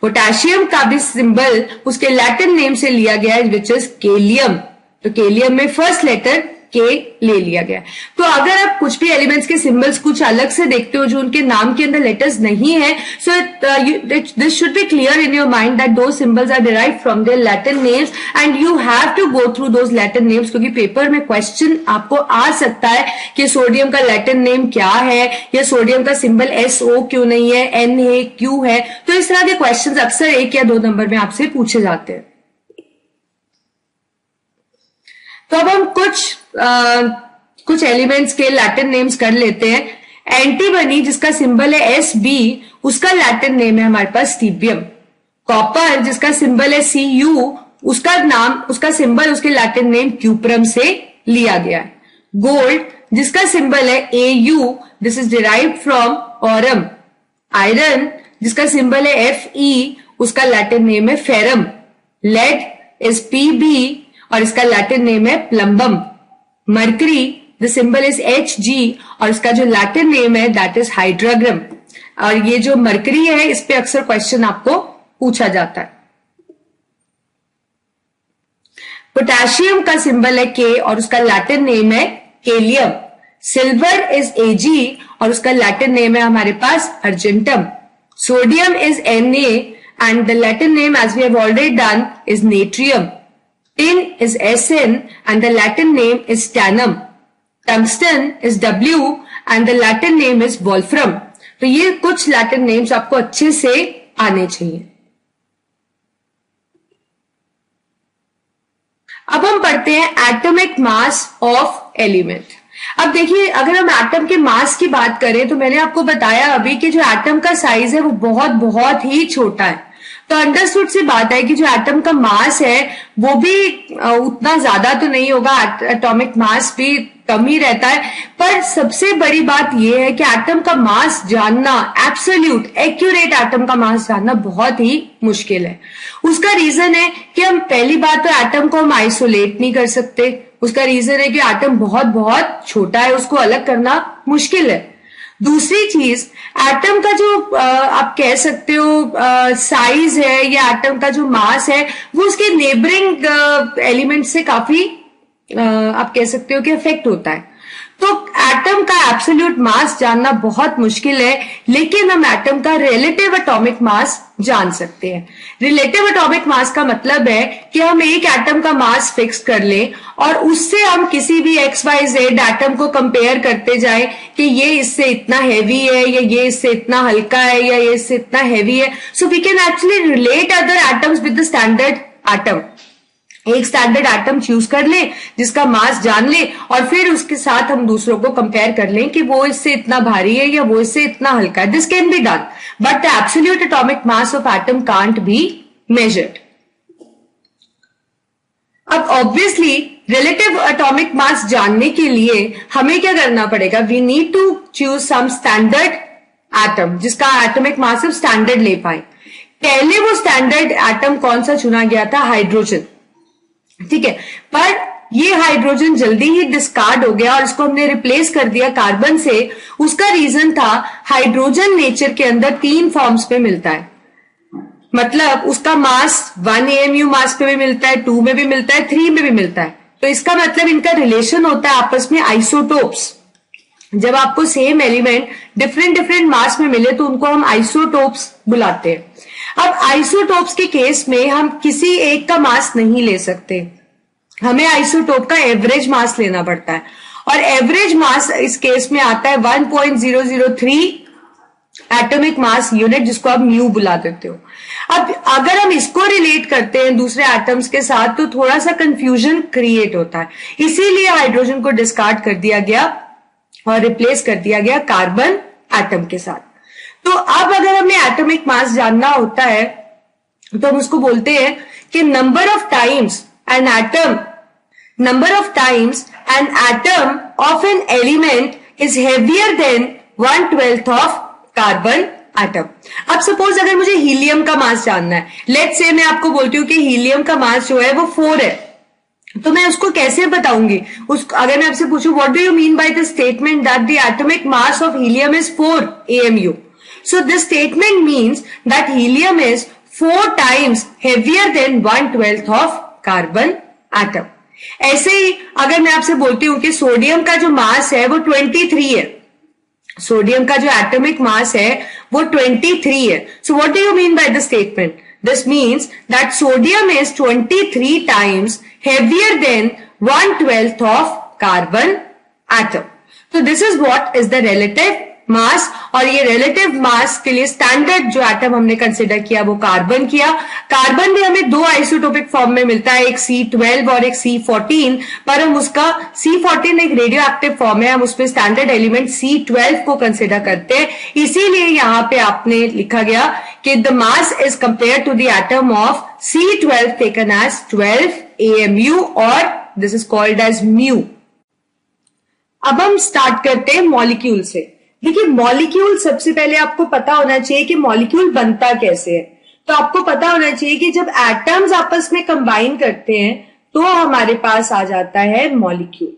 पोटेशियम का भी सिंबल उसके लैटिन नेम से लिया गया है विच इज केलियम, तो केलियम में फर्स्ट लेटर के ले लिया गया। तो अगर आप कुछ भी एलिमेंट्स के सिंबल्स कुछ अलग से देखते हो जो उनके नाम के अंदर लेटर्स नहीं है, so this should be clear in your mind that दो symbols are derived from their Latin names and you have to go through those Latin names, क्योंकि पेपर में क्वेश्चन आपको आ सकता है कि सोडियम का लैटिन नेम क्या है, या सोडियम का सिंबल SO क्यों नहीं है, N है, Q है। तो इस तरह के क्वेश्चन अक्सर 1 या 2 नंबर में आपसे पूछे जाते हैं। तो अब हम कुछ एलिमेंट्स के लैटिन नेम्स कर लेते हैं। एंटीमनी जिसका सिंबल है SB, उसका लैटिन नेम है हमारे पास स्टीबियम। कॉपर जिसका सिंबल है Cu, उसका सिंबल उसके लैटिन नेम क्यूप्रम से लिया गया है। गोल्ड जिसका सिंबल है Au, this is derived from Aurum. Iron जिसका सिंबल है Fe, उसका लैटिन नेम है फेरम। लेड इज Pb और इसका लैटिन नेम है plumbum. Mercury the symbol is Hg और इसका जो लैटिन नेम है दैट इज हाइड्राग्रम। और ये जो मर्करी है इस पे अक्सर क्वेश्चन आपको पूछा जाता है। पोटेशियम का सिंबल है K और उसका लैटिन नेम है केलियम। सिल्वर इज Ag और उसका लैटिन नेम है हमारे पास argentum. Sodium is Na and the Latin name as we have already done is natrium. Tin is Sn and the Latin name is stannum. Tungsten is W and the Latin name is wolfram. तो ये कुछ Latin names आपको अच्छे से आने चाहिए। अब हम पढ़ते हैं एटॉमिक मास ऑफ एलिमेंट। अब देखिए अगर हम एटम के मास की बात करें तो मैंने आपको बताया अभी कि जो एटम का साइज है वो बहुत बहुत ही छोटा है। तो अंडरस्टूड सी बात है कि जो एटम का मास है वो भी उतना ज्यादा तो नहीं होगा, एटॉमिक मास भी कम ही रहता है। पर सबसे बड़ी बात यह है कि एटम का मास जानना, एब्सोल्यूट एक्यूरेट एटम का मास जानना बहुत ही मुश्किल है। उसका रीजन है कि हम पहली बात तो एटम को हम आइसोलेट नहीं कर सकते। उसका रीजन है कि एटम बहुत बहुत छोटा है, उसको अलग करना मुश्किल है। दूसरी चीज, एटम का जो आप कह सकते हो साइज है या एटम का जो मास है वो उसके नेबरिंग एलिमेंट से काफी आप कह सकते हो कि इफेक्ट होता है। तो एटम का एब्सोल्यूट मास जानना बहुत मुश्किल है, लेकिन हम एटम का रिलेटिव एटॉमिक मास जान सकते हैं। रिलेटिव एटॉमिक मास का मतलब है कि हम एक एटम का मास फिक्स कर लें और उससे हम किसी भी XYZ एटम को कंपेयर करते जाएं कि ये इससे इतना हैवी है या ये इससे इतना हल्का है या ये इससे इतना हैवी है। So we can actually relate other atoms with the standard atom. एक स्टैंडर्ड एटम चूज कर लें जिसका मास जान लें और फिर उसके साथ हम दूसरों को कंपेयर कर लें कि वो इससे इतना भारी है या वो इससे इतना हल्का है। This can be done, but the absolute atomic mass of atom can't be measured. अब ऑब्वियसली रिलेटिव एटॉमिक मास जानने के लिए हमें क्या करना पड़ेगा? We need to choose some standard atom जिसका एटॉमिक मास हम स्टैंडर्ड ले पाए। पहले वो स्टैंडर्ड एटम कौन सा चुना गया था? हाइड्रोजन। ठीक है, पर ये हाइड्रोजन जल्दी ही डिस्कार्ड हो गया और इसको हमने रिप्लेस कर दिया कार्बन से। उसका रीजन था हाइड्रोजन नेचर के अंदर 3 फॉर्म्स पे मिलता है, मतलब उसका मास 1 AMU मास पे भी मिलता है, 2 में भी मिलता है, 3 में भी मिलता है। तो इसका मतलब इनका रिलेशन होता है आपस में आइसोटोप्स। जब आपको सेम एलिमेंट डिफरेंट मास में मिले तो उनको हम आइसोटोप्स बुलाते हैं। अब आइसोटोप्स के केस में हम किसी एक का मास नहीं ले सकते, हमें आइसोटोप का एवरेज मास लेना पड़ता है और एवरेज मास इस केस में आता है 1.003 एटॉमिक मास यूनिट, जिसको आप म्यू बुला देते हो। अब अगर हम इसको रिलेट करते हैं दूसरे एटम्स के साथ तो थोड़ा सा कंफ्यूजन क्रिएट होता है, इसीलिए हाइड्रोजन को डिस्कार्ड कर दिया गया और रिप्लेस कर दिया गया कार्बन एटम के साथ। तो अब अगर हमें एटॉमिक मास जानना होता है तो हम उसको बोलते हैं कि number of times an atom of an element is heavier than 1/12 of carbon atom. अब सपोज अगर मुझे हीलियम का मास जानना है, लेट्स से मैं आपको बोलती हूँ कि हीलियम का मास जो है वो 4 है, तो मैं उसको कैसे बताऊंगी? अगर मैं आपसे पूछूं what do you mean by the statement that the atomic mass of helium is 4 AMU, so this statement means that helium is 4 times heavier than 1/12 of carbon atom. ऐसे ही अगर मैं आपसे बोलती हूं कि सोडियम का जो मास है वो 23 है, सोडियम का जो एटॉमिक मास है वो 23 है, so what do you mean by the statement? This means that sodium is 23 times heavier than 1/12 of carbon atom. So this is what is the relative mass, और ये relative mass के लिए standard जो atom हमने consider किया वो carbon किया। Carbon भी हमें 2 आइसोटोपिक फॉर्म में मिलता है, एक C12 और एक C14, पर हम उसका C14 एक रेडियो एक्टिव फॉर्म है, हम उसमें स्टैंडर्ड एलिमेंट C12 को कंसिडर करते हैं, इसीलिए यहां पे आपने लिखा गया कि the mass is compare to the atom of C12 taken as 12 AMU और this is called as mu. अब हम स्टार्ट करते हैं मॉलिक्यूल से। देखिए मॉलिक्यूल सबसे पहले आपको पता होना चाहिए कि मॉलिक्यूल बनता कैसे है। तो आपको पता होना चाहिए कि जब एटम्स आपस में कंबाइन करते हैं तो हमारे पास आ जाता है मॉलिक्यूल।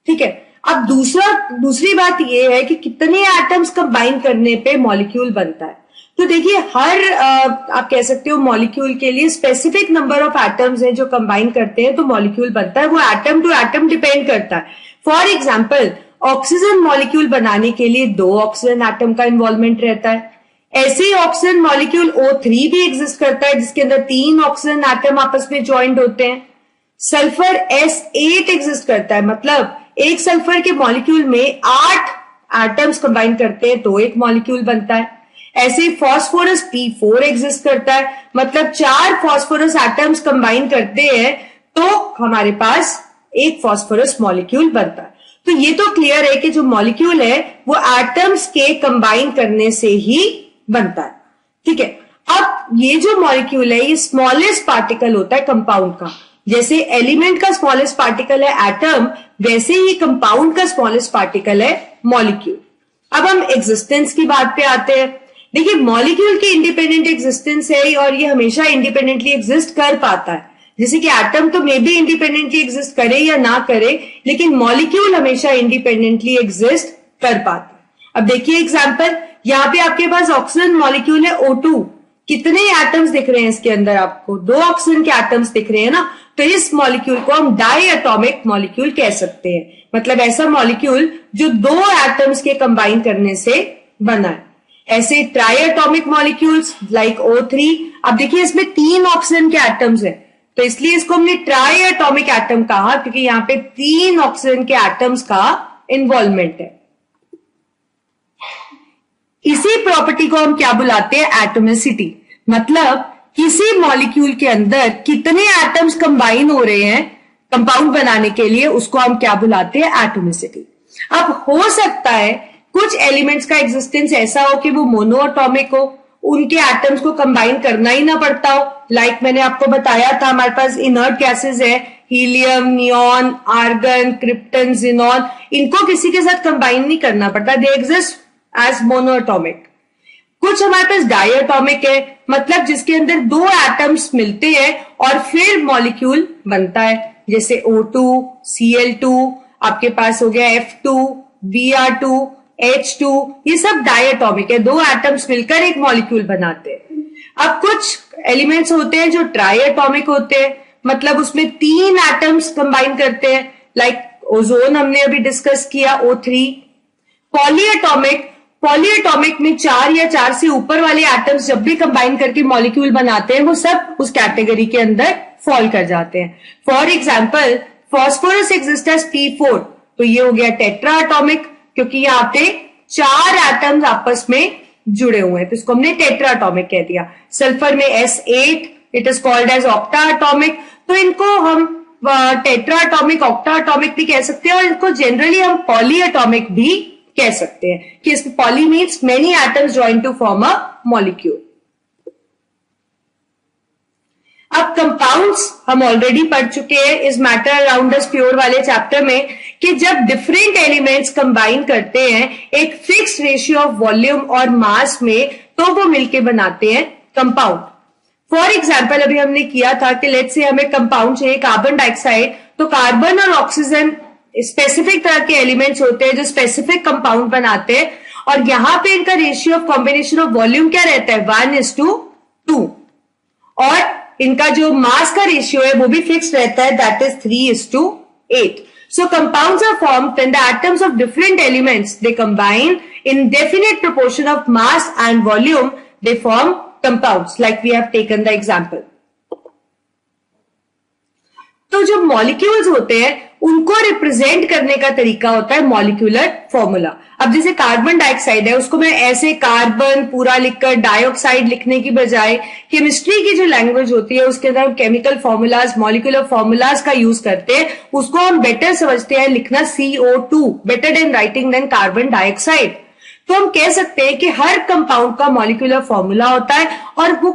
ठीक है, अब दूसरी बात यह है कि कितने एटम्स कंबाइन करने पे मॉलिक्यूल बनता है। तो देखिए हर आप कह सकते हो मॉलिक्यूल के लिए स्पेसिफिक नंबर ऑफ एटम्स हैं जो कंबाइन करते हैं तो मॉलिक्यूल बनता है, वो एटम टू एटम डिपेंड करता है। फॉर एग्जाम्पल ऑक्सीजन मॉलिक्यूल बनाने के लिए 2 ऑक्सीजन एटम का इन्वॉल्वमेंट रहता है। ऐसे ही ऑक्सीजन मॉलिक्यूल O3 भी एग्जिस्ट करता है जिसके अंदर 3 ऑक्सीजन एटम आपस में ज्वाइंट होते हैं। सल्फर S8 एग्जिस्ट करता है, मतलब एक सल्फर के मॉलिक्यूल में 8 एटम्स कंबाइन करते हैं तो एक मॉलिक्यूल बनता है। ऐसे ही फॉस्फोरस P4 एग्जिस्ट करता है, मतलब 4 फॉस्फोरस एटम्स कंबाइन करते हैं तो हमारे पास एक फॉस्फोरस मॉलिक्यूल बनता है। तो ये तो क्लियर है कि जो मॉलिक्यूल है वो एटम्स के कंबाइन करने से ही बनता है। ठीक है, अब ये जो मॉलिक्यूल है ये स्मॉलेस्ट पार्टिकल होता है कंपाउंड का। जैसे एलिमेंट का स्मॉलेस्ट पार्टिकल है एटम, वैसे ही कंपाउंड का स्मॉलेस्ट पार्टिकल है मॉलिक्यूल। अब हम एग्जिस्टेंस की बात पे आते हैं। देखिए मॉलिक्यूल की इंडिपेंडेंट एग्जिस्टेंस है और ये हमेशा इंडिपेंडेंटली एग्जिस्ट कर पाता है। जैसे कि एटम तो मे बी इंडिपेंडेंटली एग्जिस्ट करे या ना करे, लेकिन मॉलिक्यूल हमेशा इंडिपेंडेंटली एग्जिस्ट कर पाता है। अब देखिए एग्जांपल, यहाँ पे आपके पास ऑक्सीजन मॉलिक्यूल है O2, कितने एटम्स दिख रहे हैं इसके अंदर? आपको 2 ऑक्सीजन के एटम्स दिख रहे हैं ना, तो इस मॉलिक्यूल को हम डाई एटॉमिक मॉलिक्यूल कह सकते हैं, मतलब ऐसा मॉलिक्यूल जो 2 एटम्स के कंबाइन करने से बना है। ऐसे try atomic molecules like O3, अब देखिए इसमें 3 ऑक्सीजन के एटम्स है तो इसलिए इसको हमने ट्राई एटॉमिक एटम कहा क्योंकि यहां पे 3 ऑक्सीजन के एटम्स का इन्वॉल्वमेंट है। इसी प्रॉपर्टी को हम क्या बुलाते हैं? एटोमिसिटी, मतलब किसी मॉलिक्यूल के अंदर कितने एटम्स कंबाइन हो रहे हैं कंपाउंड बनाने के लिए, उसको हम क्या बुलाते हैं? एटोमिसिटी। अब हो सकता है कुछ एलिमेंट्स का एग्जिस्टेंस ऐसा हो कि वो मोनोएटॉमिक हो, उनके एटम्स को कंबाइन करना ही ना पड़ता हो। लाइक मैंने आपको बताया था हमारे पास इनर्ट गैसेस है, helium, neon, argon, krypton, xenon, इनको किसी के साथ कंबाइन नहीं करना पड़ता, दे एग्जिस्ट एज मोनोएटॉमिक। कुछ हमारे पास डायएटॉमिक है, मतलब जिसके अंदर 2 एटम्स मिलते हैं और फिर मॉलिक्यूल बनता है, जैसे O2, Cl2, आपके पास हो गया F2, Br2, H2, ये सब डायएटॉमिक है, 2 एटम्स मिलकर एक मॉलिक्यूल बनाते हैं। अब कुछ एलिमेंट्स होते हैं जो ट्राइएटॉमिक होते हैं, मतलब उसमें 3 एटम्स कंबाइन करते हैं, लाइक ओजोन हमने अभी डिस्कस किया O3। पॉलीएटॉमिक में 4 या 4 से ऊपर वाले एटम्स जब भी कंबाइन करके मॉलिक्यूल बनाते हैं वो सब उस कैटेगरी के अंदर फॉल कर जाते हैं। For example phosphorus exist as P4, तो ये हो गया टेट्रा एटॉमिक क्योंकि यहाँ पे 4 एटम्स आपस में जुड़े हुए हैं तो इसको हमने टेट्रा एटॉमिक कह दिया। सल्फर में S8, it is called as octa atomic, तो इनको हम टेट्रा एटॉमिक, ऑक्टा एटॉमिक भी कह सकते हैं और इनको जनरली हम पॉली एटॉमिक भी कह सकते हैं कि इसमें poly means many atoms join to form a molecule. अब कंपाउंड्स हम ऑलरेडी पढ़ चुके हैं is matter around us pure वाले चैप्टर में कि जब डिफरेंट एलिमेंट्स कंबाइन करते हैं एक फिक्स रेशियो ऑफ वॉल्यूम और मास में तो वो मिलके बनाते हैं कंपाउंड। फॉर एग्जाम्पल अभी हमने किया था कि लेट्स से हमें कंपाउंड चाहिए कार्बन डाइऑक्साइड, तो कार्बन और ऑक्सीजन स्पेसिफिक तरह के एलिमेंट्स होते हैं जो स्पेसिफिक कंपाउंड बनाते हैं, और यहां पे इनका ratio of combination of volume क्या रहता है 1:2, और इनका जो मास का रेशियो है वो भी फिक्स रहता है, that is 3:8. So compounds are formed when the atoms of different elements they combine in definite proportion of mass and volume, they form compounds like we have taken the example. तो जो molecules होते हैं उनको represent करने का तरीका होता है मॉलिक्यूलर फॉर्मूला। अब जैसे कार्बन डाइऑक्साइड है उसको मैं ऐसे कार्बन पूरा लिखकर डाइऑक्साइड लिखने की बजाय केमिस्ट्री की जो लैंग्वेज होती है उसके अंदर हम केमिकल फॉर्मूलाज मॉलिक्यूलर फॉर्मूलाज का यूज करते हैं, उसको हम बेटर समझते हैं लिखना CO2 better than writing than carbon dioxide. तो हम कह सकते हैं कि हर कंपाउंड का मॉलिक्यूलर फॉर्मूला होता है और वो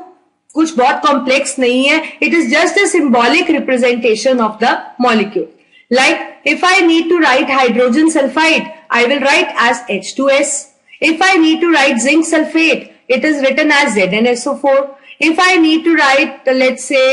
कुछ बहुत कॉम्प्लेक्स नहीं है, it is just a symbolic representation of the molecule. Like if I need to write hydrogen sulfide, I will write as H2S. If I need to write zinc sulfate, it is written as ZnSO4. If I need to write, let's say,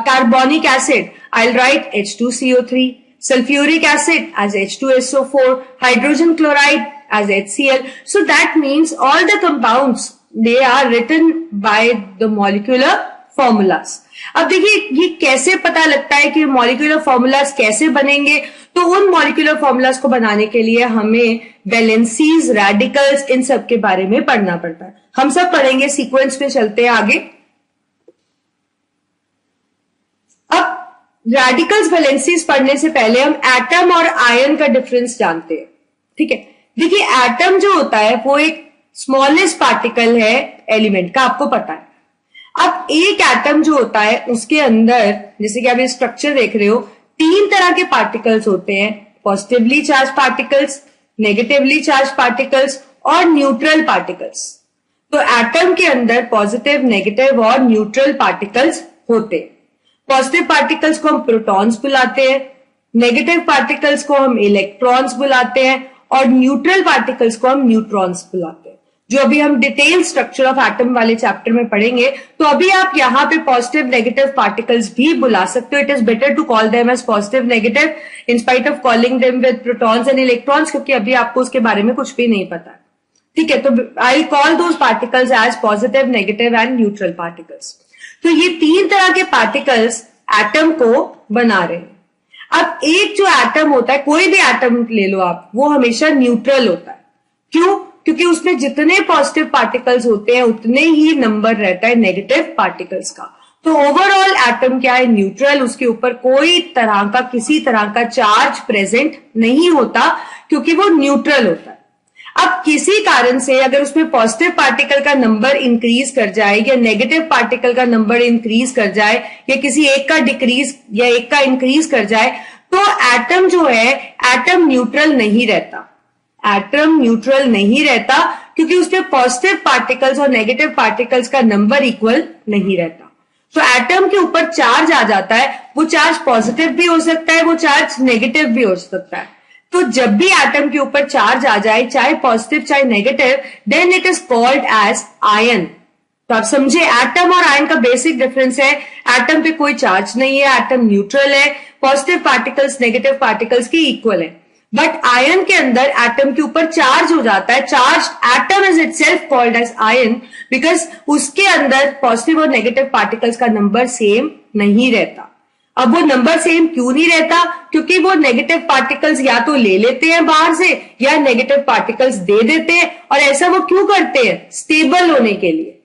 carbonic acid, I'll write H2CO3. Sulfuric acid as H2SO4. Hydrogen chloride as HCl. So that means all the compounds, they are written by the molecular formulas. अब देखिए ये कैसे पता लगता है कि molecular formulas कैसे बनेंगे, तो उन मॉलिक्यूलर फॉर्मूलाज को बनाने के लिए हमें वैलेंसीज रेडिकल्स इन सब के बारे में पढ़ना पड़ता है। हम सब पढ़ेंगे, सीक्वेंस में चलते हैं आगे। अब रेडिकल्स वैलेंसीज पढ़ने से पहले हम एटम और आयन का डिफरेंस जानते हैं, ठीक है। देखिए एटम जो होता है वो एक स्मॉलेस्ट पार्टिकल है एलिमेंट का, आपको पता है। अब एक एटम जो होता है उसके अंदर जैसे कि आप ये स्ट्रक्चर देख रहे हो 3 तरह के पार्टिकल्स होते हैं, positively charge particles, negatively charge particles और न्यूट्रल पार्टिकल्स। तो एटम के अंदर पॉजिटिव, नेगेटिव और न्यूट्रल पार्टिकल्स होते हैं। पॉजिटिव पार्टिकल्स को हम प्रोटॉन्स बुलाते हैं, नेगेटिव पार्टिकल्स को हम इलेक्ट्रॉन्स बुलाते हैं और न्यूट्रल पार्टिकल्स को हम न्यूट्रॉन्स बुलाते हैं, जो अभी हम डिटेल स्ट्रक्चर ऑफ एटम वाले चैप्टर में पढ़ेंगे। तो अभी आप यहां पे पॉजिटिव नेगेटिव पार्टिकल्स भी बुला सकते हो। It is better to call them as positive negative in spite of calling them with protons and electrons, क्योंकि अभी आपको उसके बारे में कुछ भी नहीं पता, ठीक है। तो I call those particles as positive, negative and neutral particles. तो ये 3 तरह के पार्टिकल्स एटम को बना रहे हैं। अब एक जो एटम होता है, कोई भी एटम ले लो आप, वो हमेशा न्यूट्रल होता है। क्यों? क्योंकि उसमें जितने पॉजिटिव पार्टिकल्स होते हैं उतने ही नंबर रहता है नेगेटिव पार्टिकल्स का। तो ओवरऑल एटम क्या है? न्यूट्रल। उसके ऊपर कोई तरह का किसी तरह का चार्ज प्रेजेंट नहीं होता क्योंकि वो न्यूट्रल होता है। अब किसी कारण से अगर उसमें पॉजिटिव पार्टिकल का नंबर इंक्रीज कर जाए या नेगेटिव पार्टिकल का नंबर इंक्रीज कर जाए या किसी एक का डिक्रीज या एक का इंक्रीज कर जाए, तो एटम जो है एटम न्यूट्रल नहीं रहता। एटम न्यूट्रल नहीं रहता क्योंकि उसमें पॉजिटिव पार्टिकल्स और नेगेटिव पार्टिकल्स का नंबर इक्वल नहीं रहता। तो एटम के ऊपर चार्ज आ जाता है, वो चार्ज पॉजिटिव भी हो सकता है, वो चार्ज नेगेटिव भी हो सकता है। तो जब भी एटम के ऊपर चार्ज आ जाए, चाहे पॉजिटिव चाहे negative, then it is called as ion. तो आप समझे एटम और आयन का बेसिक डिफरेंस है। एटम पे कोई चार्ज नहीं है, एटम न्यूट्रल है, पॉजिटिव पार्टिकल्स नेगेटिव पार्टिकल्स की इक्वल है। बट आयन के अंदर एटम के ऊपर चार्ज हो जाता है। Charge atom is itself called as ion because उसके अंदर पॉजिटिव और नेगेटिव पार्टिकल्स का नंबर सेम नहीं रहता। अब वो नंबर सेम क्यों नहीं रहता? क्योंकि वो नेगेटिव पार्टिकल्स या तो ले लेते हैं बाहर से या नेगेटिव पार्टिकल्स दे देते हैं। और ऐसा वो क्यों करते हैं? स्टेबल होने के लिए।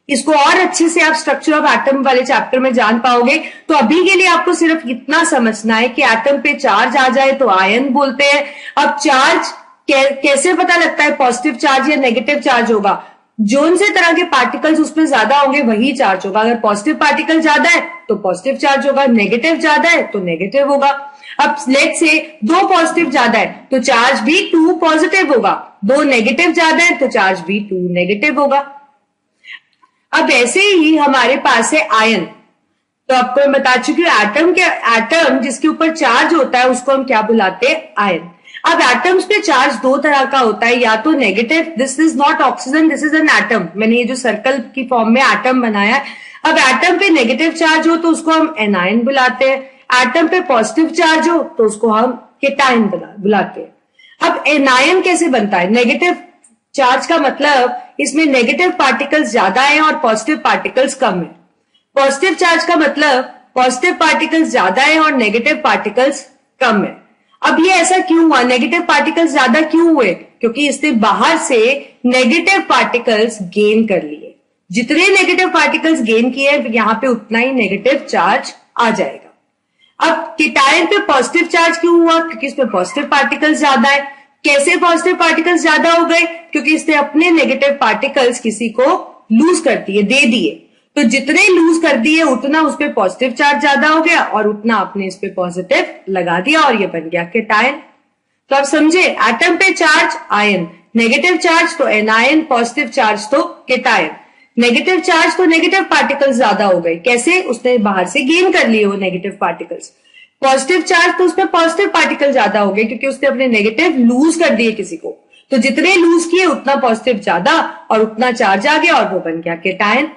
इसको और अच्छे से आप स्ट्रक्चर ऑफ एटम वाले चैप्टर में जान पाओगे। तो अभी के लिए आपको सिर्फ इतना समझना है कि एटम पे चार्ज आ जाए तो आयन बोलते हैं। अब चार्ज कैसे पता लगता है पॉजिटिव चार्ज या नेगेटिव चार्ज होगा? जोन से तरह के पार्टिकल्स उसमें ज्यादा होंगे वही चार्ज होगा। अगर पॉजिटिव पार्टिकल ज्यादा है तो पॉजिटिव चार्ज होगा, नेगेटिव ज्यादा है तो नेगेटिव होगा। अब लेट्स से 2 पॉजिटिव ज्यादा है तो चार्ज भी 2 पॉजिटिव होगा, 2 नेगेटिव ज्यादा है तो चार्ज भी 2 नेगेटिव होगा। अब ऐसे ही हमारे पास है आयन। तो आपको मैं बता चुकी हूँ एटम जिसके ऊपर चार्ज होता है उसको हम क्या बुलाते हैं, आयन। अब एटम्स पे चार्ज दो तरह का होता है, या तो negative, this is not oxygen, this is an atom. मैंने ये जो सर्कल की फॉर्म में एटम बनाया है, अब एटम पे नेगेटिव चार्ज हो तो उसको हम एनायन बुलाते हैं, एटम पे पॉजिटिव चार्ज हो तो उसको हम केटायन बुलाते हैं। अब एनायन कैसे बनता है? नेगेटिव चार्ज का मतलब इसमें नेगेटिव पार्टिकल्स ज्यादा है और पॉजिटिव पार्टिकल्स कम है। पॉजिटिव चार्ज का मतलब पॉजिटिव पार्टिकल्स ज्यादा है और नेगेटिव पार्टिकल्स कम है। अब ये ऐसा क्यों हुआ, नेगेटिव पार्टिकल्स ज्यादा क्यों हुए? क्योंकि इसने बाहर से नेगेटिव पार्टिकल्स गेन कर लिए। जितने नेगेटिव पार्टिकल्स गेन किए यहां पे उतना ही नेगेटिव चार्ज आ जाएगा। अब केटायन पे पॉजिटिव चार्ज क्यों हुआ? क्योंकि इसमें पॉजिटिव पार्टिकल्स ज्यादा है। कैसे पॉजिटिव पार्टिकल्स ज्यादा हो गए? क्योंकि इसने अपने नेगेटिव पार्टिकल्स किसी को लूज कर दिए, दे दिए। तो जितने लूज कर दिए उतना उस पर पॉजिटिव चार्ज ज्यादा हो गया और उतना आपने इस पे पॉजिटिव लगा दिया और ये बन गया केटायन। तो आप समझे, एटम पे चार्ज आयन, नेगेटिव चार्ज तो एनायन, पॉजिटिव चार्ज तो केटायन। नेगेटिव चार्ज तो नेगेटिव पार्टिकल्स ज्यादा हो गए, कैसे? उसने बाहर से गेन कर लिए वो नेगेटिव पार्टिकल्स। पॉजिटिव चार्ज तो उसमें पॉजिटिव पार्टिकल ज्यादा हो गए क्योंकि उसने अपने नेगेटिव लूज कर दिए किसी को। तो जितने लूज किए उतना पॉजिटिव ज्यादा और उतना चार्ज आ गया और वो बन गया केटायन।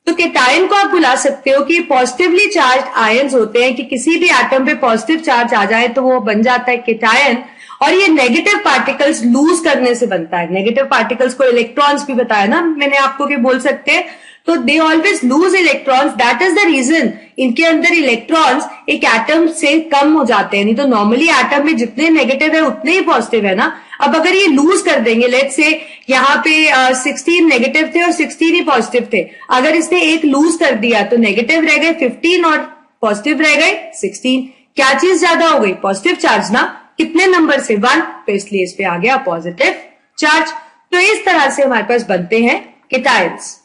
तो केटायन को आप बुला सकते हो कि पॉजिटिवली चार्ज आयंस होते हैं कि किसी भी एटम पे पॉजिटिव चार्ज आ जाए तो वो बन जाता है केटायन, और ये नेगेटिव पार्टिकल्स लूज करने से बनता है। नेगेटिव पार्टिकल्स को इलेक्ट्रॉन्स भी बताया ना मैंने आपको कि बोल सकते हैं, तो they always lose electrons, that is the reason इनके अंदर इलेक्ट्रॉन्स एक एटम से कम हो जाते हैं। नहीं तो नॉर्मली एटम में जितने नेगेटिव है उतने ही पॉजिटिव है ना। अब अगर ये लूज कर देंगे, लेट्स से यहाँ पे 16 नेगेटिव थे और 16 ही पॉजिटिव थे, अगर इसने एक लूज कर दिया तो नेगेटिव रह गए 15 और पॉजिटिव रह गए 16। क्या चीज ज्यादा हो गई? पॉजिटिव चार्ज ना। कितने नंबर से? 1, तो इसलिए इस पे आ गया पॉजिटिव चार्ज। तो इस तरह से हमारे पास बनते हैं केटायंस।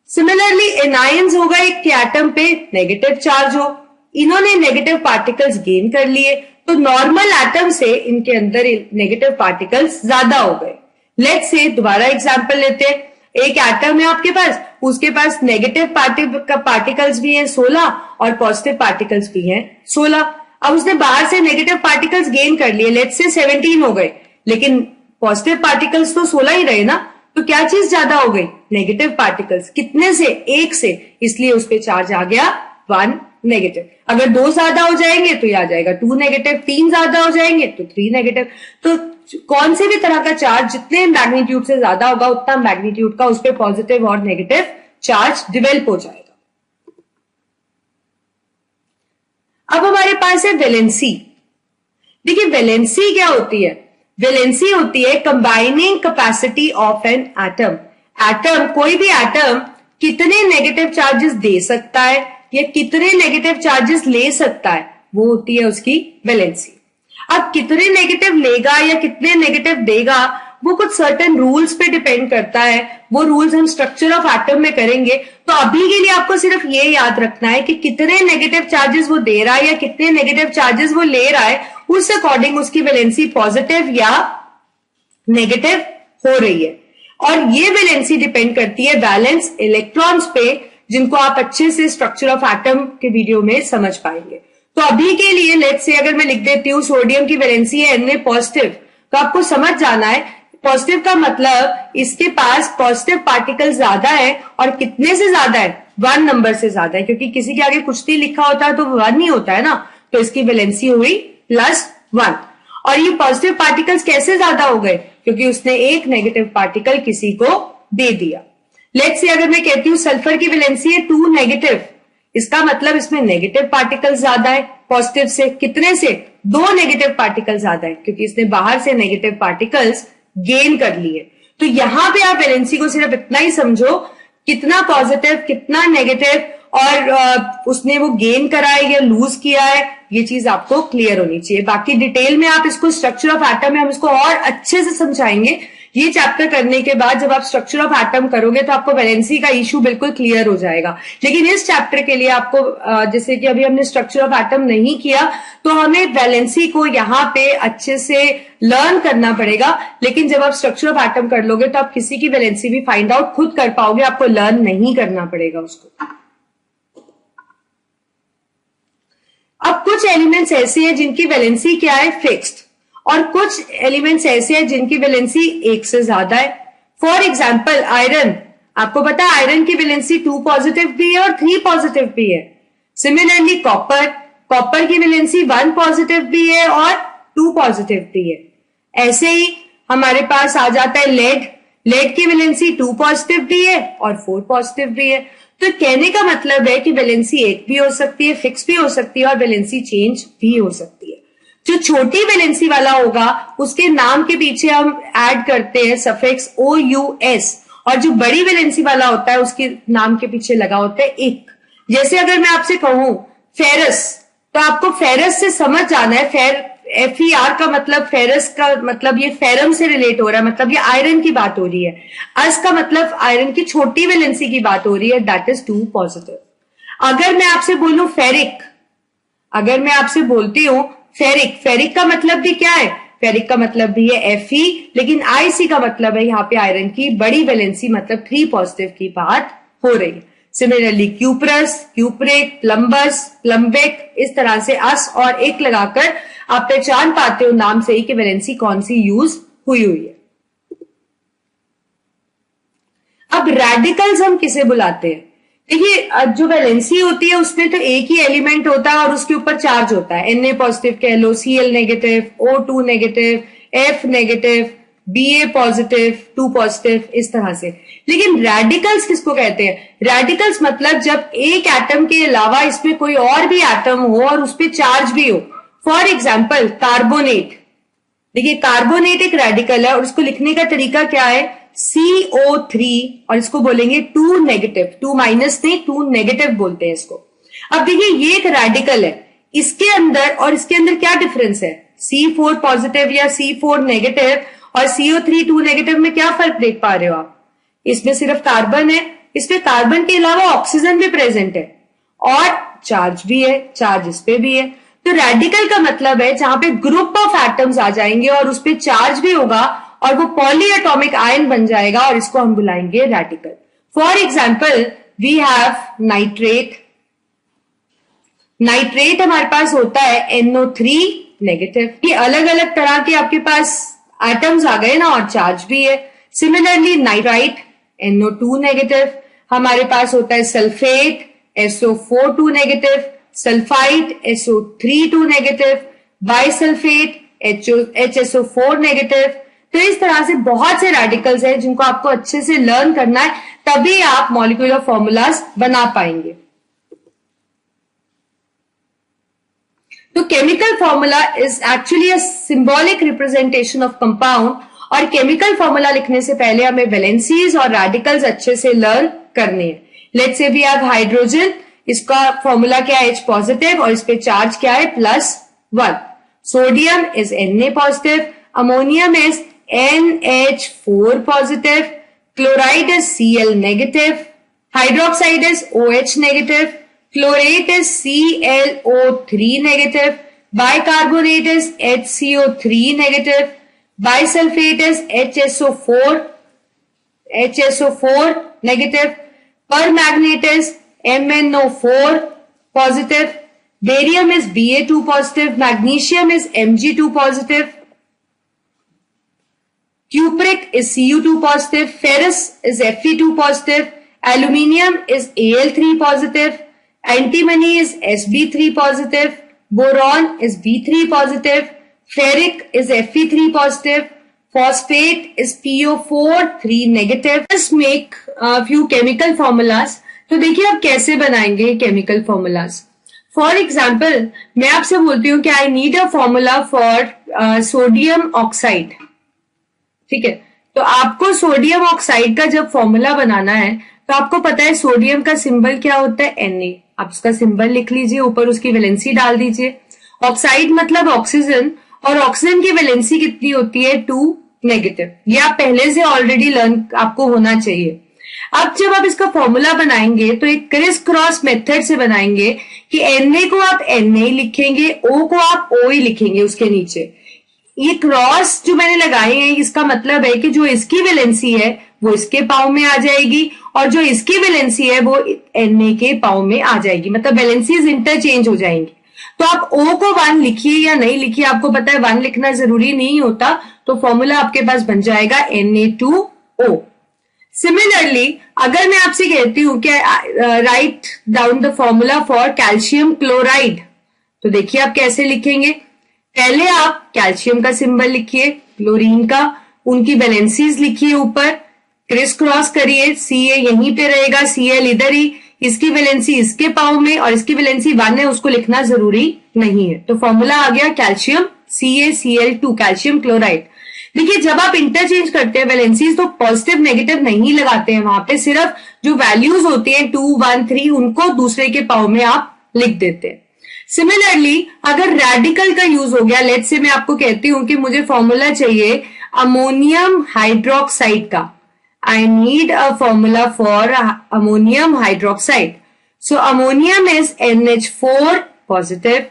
सिमिलरली एनायंस होगा एक के एटम पे नेगेटिव चार्ज हो, इन्होंने नेगेटिव पार्टिकल्स गेन कर लिए तो नॉर्मल एटम से इनके अंदर नेगेटिव पार्टिकल्स ज्यादा हो गए। लेट्स से दोबारा एग्जांपल लेते हैं, एक एटम है आपके पास, उसके पास नेगेटिव पार्टिकल्स भी हैं 16 और पॉजिटिव पार्टिकल्स भी हैं 16। अब उसने बाहर से नेगेटिव पार्टिकल्स गेन कर लिए, लेट्स से 17 हो गए, लेकिन पॉजिटिव पार्टिकल्स तो 16 ही रहे ना। तो क्या चीज ज्यादा हो गई? Negative particles. कितने से? 1 से, इसलिए उस पर चार्ज आ गया 1 नेगेटिव। अगर 2 ज्यादा हो जाएंगे तो यह आ जाएगा 2 नेगेटिव, 3 ज्यादा हो जाएंगे तो 3 नेगेटिव। तो कौन से भी तरह का चार्ज जितने मैग्नीट्यूड से ज्यादा होगा उतना मैग्नीट्यूड का उस पर पॉजिटिव और नेगेटिव चार्ज डिवेल्प हो जाएगा। अब हमारे पास है वैलेंसी। देखिए वैलेंसी क्या होती है? वैलेंसी होती है combining capacity of an atom. Atom, कोई भी एटम कितने नेगेटिव चार्जेस दे सकता है या कितने नेगेटिव चार्जेस ले सकता है, वो होती है उसकी वैलेंसी। अब कितने नेगेटिव लेगा या कितने नेगेटिव देगा वो कुछ सर्टेन रूल्स पे डिपेंड करता है। वो रूल्स हम स्ट्रक्चर ऑफ एटम में करेंगे। तो अभी के लिए आपको सिर्फ ये याद रखना है कि कितने नेगेटिव चार्जेस वो दे रहा है या कितने नेगेटिव चार्जेस वो ले रहा है, उस अकॉर्डिंग उसकी वैलेंसी पॉजिटिव या नेगेटिव हो रही है। और ये वैलेंसी डिपेंड करती है वैलेंस इलेक्ट्रॉन्स पे, जिनको आप अच्छे से स्ट्रक्चर ऑफ एटम के वीडियो में समझ पाएंगे। तो अभी के लिए लेट्स से अगर मैं लिख देती हूँ सोडियम की वैलेंसी है Na पॉजिटिव, तो आपको समझ जाना है पॉजिटिव का मतलब इसके पास पॉजिटिव पार्टिकल ज्यादा है, और कितने से ज्यादा है? 1 नंबर से ज्यादा है, क्योंकि किसी के आगे कुछ नहीं लिखा होता है तो 1 ही होता है ना। तो इसकी वैलेंसी हुई +1। और ये पॉजिटिव पार्टिकल्स कैसे ज्यादा हो गए? क्योंकि उसने एक नेगेटिव पार्टिकल किसी को दे दिया। लेट्स से अगर मैं कहती हूँ सल्फर की वैलेंसी है 2 नेगेटिव, इसका मतलब इसमें नेगेटिव पार्टिकल ज्यादा है पॉजिटिव से। कितने से? 2 नेगेटिव पार्टिकल ज्यादा है, क्योंकि इसने बाहर से नेगेटिव पार्टिकल्स गेन कर लिए। तो यहां पे आप वैलेंसी को सिर्फ इतना ही समझो, कितना पॉजिटिव कितना नेगेटिव, और उसने वो गेन करा है या लूज किया है, ये चीज आपको क्लियर होनी चाहिए। बाकी डिटेल में आप इसको स्ट्रक्चर ऑफ एटम में हम इसको और अच्छे से समझाएंगे ये चैप्टर करने के बाद जब आप स्ट्रक्चर ऑफ एटम करोगे तो आपको वैलेंसी का इशू बिल्कुल क्लियर हो जाएगा। लेकिन इस चैप्टर के लिए आपको जैसे कि अभी हमने स्ट्रक्चर ऑफ एटम नहीं किया तो हमें वैलेंसी को यहाँ पे अच्छे से लर्न करना पड़ेगा। लेकिन जब आप स्ट्रक्चर ऑफ एटम कर लोगे तो आप किसी की वैलेंसी भी फाइंड आउट खुद कर पाओगे, आपको लर्न नहीं करना पड़ेगा उसको। अब कुछ एलिमेंट्स ऐसे हैं जिनकी वैलेंसी क्या है, फिक्स्ड, और कुछ एलिमेंट्स ऐसे हैं जिनकी वैलेंसी एक से ज्यादा है। फॉर एग्जाम्पल आयरन, आपको पता है आयरन की वैलेंसी 2 पॉजिटिव भी है और 3 पॉजिटिव भी है। सिमिलरली कॉपर की वैलेंसी 1 पॉजिटिव भी है और 2 पॉजिटिव भी है। ऐसे ही हमारे पास आ जाता है लेड की वैलेंसी 2 पॉजिटिव भी है और 4 पॉजिटिव भी है। तो कहने का मतलब है कि वैलेंसी एक भी हो सकती है, फिक्स भी हो सकती है और वैलेंसी चेंज भी हो सकती है। जो छोटी वैलेंसी वाला होगा उसके नाम के पीछे हम ऐड करते हैं सफिक्स OUS, और जो बड़ी वैलेंसी वाला होता है उसके नाम के पीछे लगा होता है इक। जैसे अगर मैं आपसे कहूं फेरस, तो आपको फेरस से समझ जाना है, FER का मतलब फेरस का मतलब ये फेरम से रिलेट हो रहा है, मतलब ये आयरन की बात हो रही है। अस का मतलब आयरन की छोटी वैलेंसी की बात हो रही है, दैट इज 2 पॉजिटिव। अगर मैं आपसे बोलूं फेरिक, अगर मैं आपसे बोलती हूं फेरिक का मतलब भी क्या है, फेरिक का मतलब भी है Fe, लेकिन IC का मतलब है यहाँ पे आयरन की बड़ी वैलेंसी मतलब 3 पॉजिटिव की बात हो रही है। सिमिलरली क्यूप्रस, क्यूप्रिक, प्लम्बिक, इस तरह से अस और एक लगाकर आप पहचान पाते हो नाम से ही कि वैलेंसी कौन सी यूज हुई है। अब रेडिकल्स हम किसे बुलाते हैं? देखिए जो वैलेंसी होती है उसमें तो एक ही एलिमेंट होता है और उसके ऊपर चार्ज होता है, Na पॉजिटिव कह लो, Cl negative, O2 negative, F negative, Ba positive, 2 positive, इस तरह से। लेकिन रेडिकल्स किसको कहते हैं? रेडिकल्स मतलब जब एक एटम के अलावा इसमें कोई और भी एटम हो और उस पर चार्ज भी हो। फॉर एग्जाम्पल कार्बोनेट, देखिए कार्बोनेट एक रेडिकल है और इसको लिखने का तरीका क्या है, CO3, और इसको बोलेंगे 2 नेगेटिव, 2 माइनस नहीं 2 नेगेटिव बोलते हैं इसको। अब देखिए ये एक रेडिकल है, इसके अंदर और इसके अंदर क्या डिफरेंस है? C4 पॉजिटिव या C4 नेगेटिव और CO3 2 नेगेटिव में क्या फर्क देख पा रहे हो आप? इसमें सिर्फ कार्बन है, इसमें कार्बन के अलावा ऑक्सीजन भी प्रेजेंट है और चार्ज भी है, चार्ज इस पे भी है। तो रेडिकल का मतलब है जहां पे ग्रुप ऑफ एटम्स आ जाएंगे और उस पे चार्ज भी होगा और वो पॉलीएटॉमिक आयन बन जाएगा और इसको हम बुलाएंगे radical. For example we have nitrate, nitrate हमारे पास होता है NO3 नेगेटिव। ये अलग अलग तरह के आपके पास एटम्स आ गए ना और चार्ज भी है। सिमिलरली नाइट्राइट NO2 नेगेटिव, हमारे पास होता है sulphate SO4 2 negative, sulphide SO3 2 negative, bisulphate HSO4 negative. तो इस तरह से बहुत से रेडिकल्स हैं जिनको आपको अच्छे से लर्न करना है, तभी आप मॉलिक्यूलर फॉर्मूलाज बना पाएंगे। तो chemical formula is actually a symbolic representation of compound, और केमिकल फॉर्मूला लिखने से पहले हमें वैलेंसीज और रेडिकल्स अच्छे से लर्न करने हैं। Let's say we have hydrogen, इसका फॉर्मूला क्या है H पॉजिटिव और इस पे चार्ज क्या है +1। Sodium is Na positive, ammonium is NH4 positive, chloride is Cl negative, hydroxide is OH negative, chlorate is ClO3 negative, bicarbonate is HCO3 negative, bisulphate is HSO4 negative, permanganate is MnO4 positive, barium is Ba2 positive, magnesium is Mg2 positive, cupric is Cu2 positive, ferrous is Fe2 positive, aluminium is Al3 positive, antimony is Sb3 positive, boron is B3 positive, ferric is Fe3 positive, phosphate is PO4 3 negative. Let's make a few chemical formulas. तो देखिए आप कैसे बनाएंगे chemical formulas. For example मैं आपसे बोलती हूँ कि I need a formula for sodium oxide, ठीक है। तो आपको सोडियम ऑक्साइड का जब फॉर्मूला बनाना है तो आपको पता है सोडियम का सिंबल क्या होता है Na, आप उसका सिंबल लिख लीजिए, ऊपर उसकी वैलेंसी डाल दीजिए। ऑक्साइड मतलब ऑक्सीजन, और ऑक्सीजन की वैलेंसी कितनी होती है 2 नेगेटिव। ये आप पहले से ऑलरेडी लर्न आपको होना चाहिए। अब जब आप इसका फॉर्मूला बनाएंगे तो एक क्रिस क्रॉस मेथड से बनाएंगे कि Na को आप Na लिखेंगे, O को आप O ही लिखेंगे उसके नीचे। ये क्रॉस जो मैंने लगाए हैं इसका मतलब है कि जो इसकी वैलेंसी है वो इसके पाव में आ जाएगी और जो इसकी वैलेंसी है वो Na के पाव में आ जाएगी, मतलब वैलेंसीज इंटरचेंज हो जाएंगी। तो आप O को 1 लिखिए या नहीं लिखिए, आपको पता है 1 लिखना जरूरी नहीं होता, तो फॉर्मूला आपके पास बन जाएगा Na2O। सिमिलरली अगर मैं आपसे कहती हूं कि write down the formula for calcium chloride, तो देखिए आप कैसे लिखेंगे। पहले आप कैल्शियम का सिंबल लिखिए, क्लोरीन का, उनकी वैलेंसीज लिखिए ऊपर, क्रिस क्रॉस करिए, Ca यहीं पे रहेगा, Cl इधर ही, इसकी वैलेंसी इसके पाव में और इसकी वैलेंसी 1 है, उसको लिखना जरूरी नहीं है। तो फॉर्मूला आ गया कैल्शियम CaCl2 कैल्शियम क्लोराइड। देखिए जब आप इंटरचेंज करते हैं वैलेंसीज तो पॉजिटिव नेगेटिव नहीं लगाते हैं, वहां पे सिर्फ जो वैल्यूज होती हैं 2, 1, 3 उनको दूसरे के पाव में आप लिख देते हैं। सिमिलरली अगर रेडिकल का यूज हो गया, लेट्स से मैं आपको कहती हूं कि मुझे फॉर्मूला चाहिए अमोनियम हाइड्रोक्साइड का, I need a formula for ammonium hydroxide. So ammonium is NH4 positive,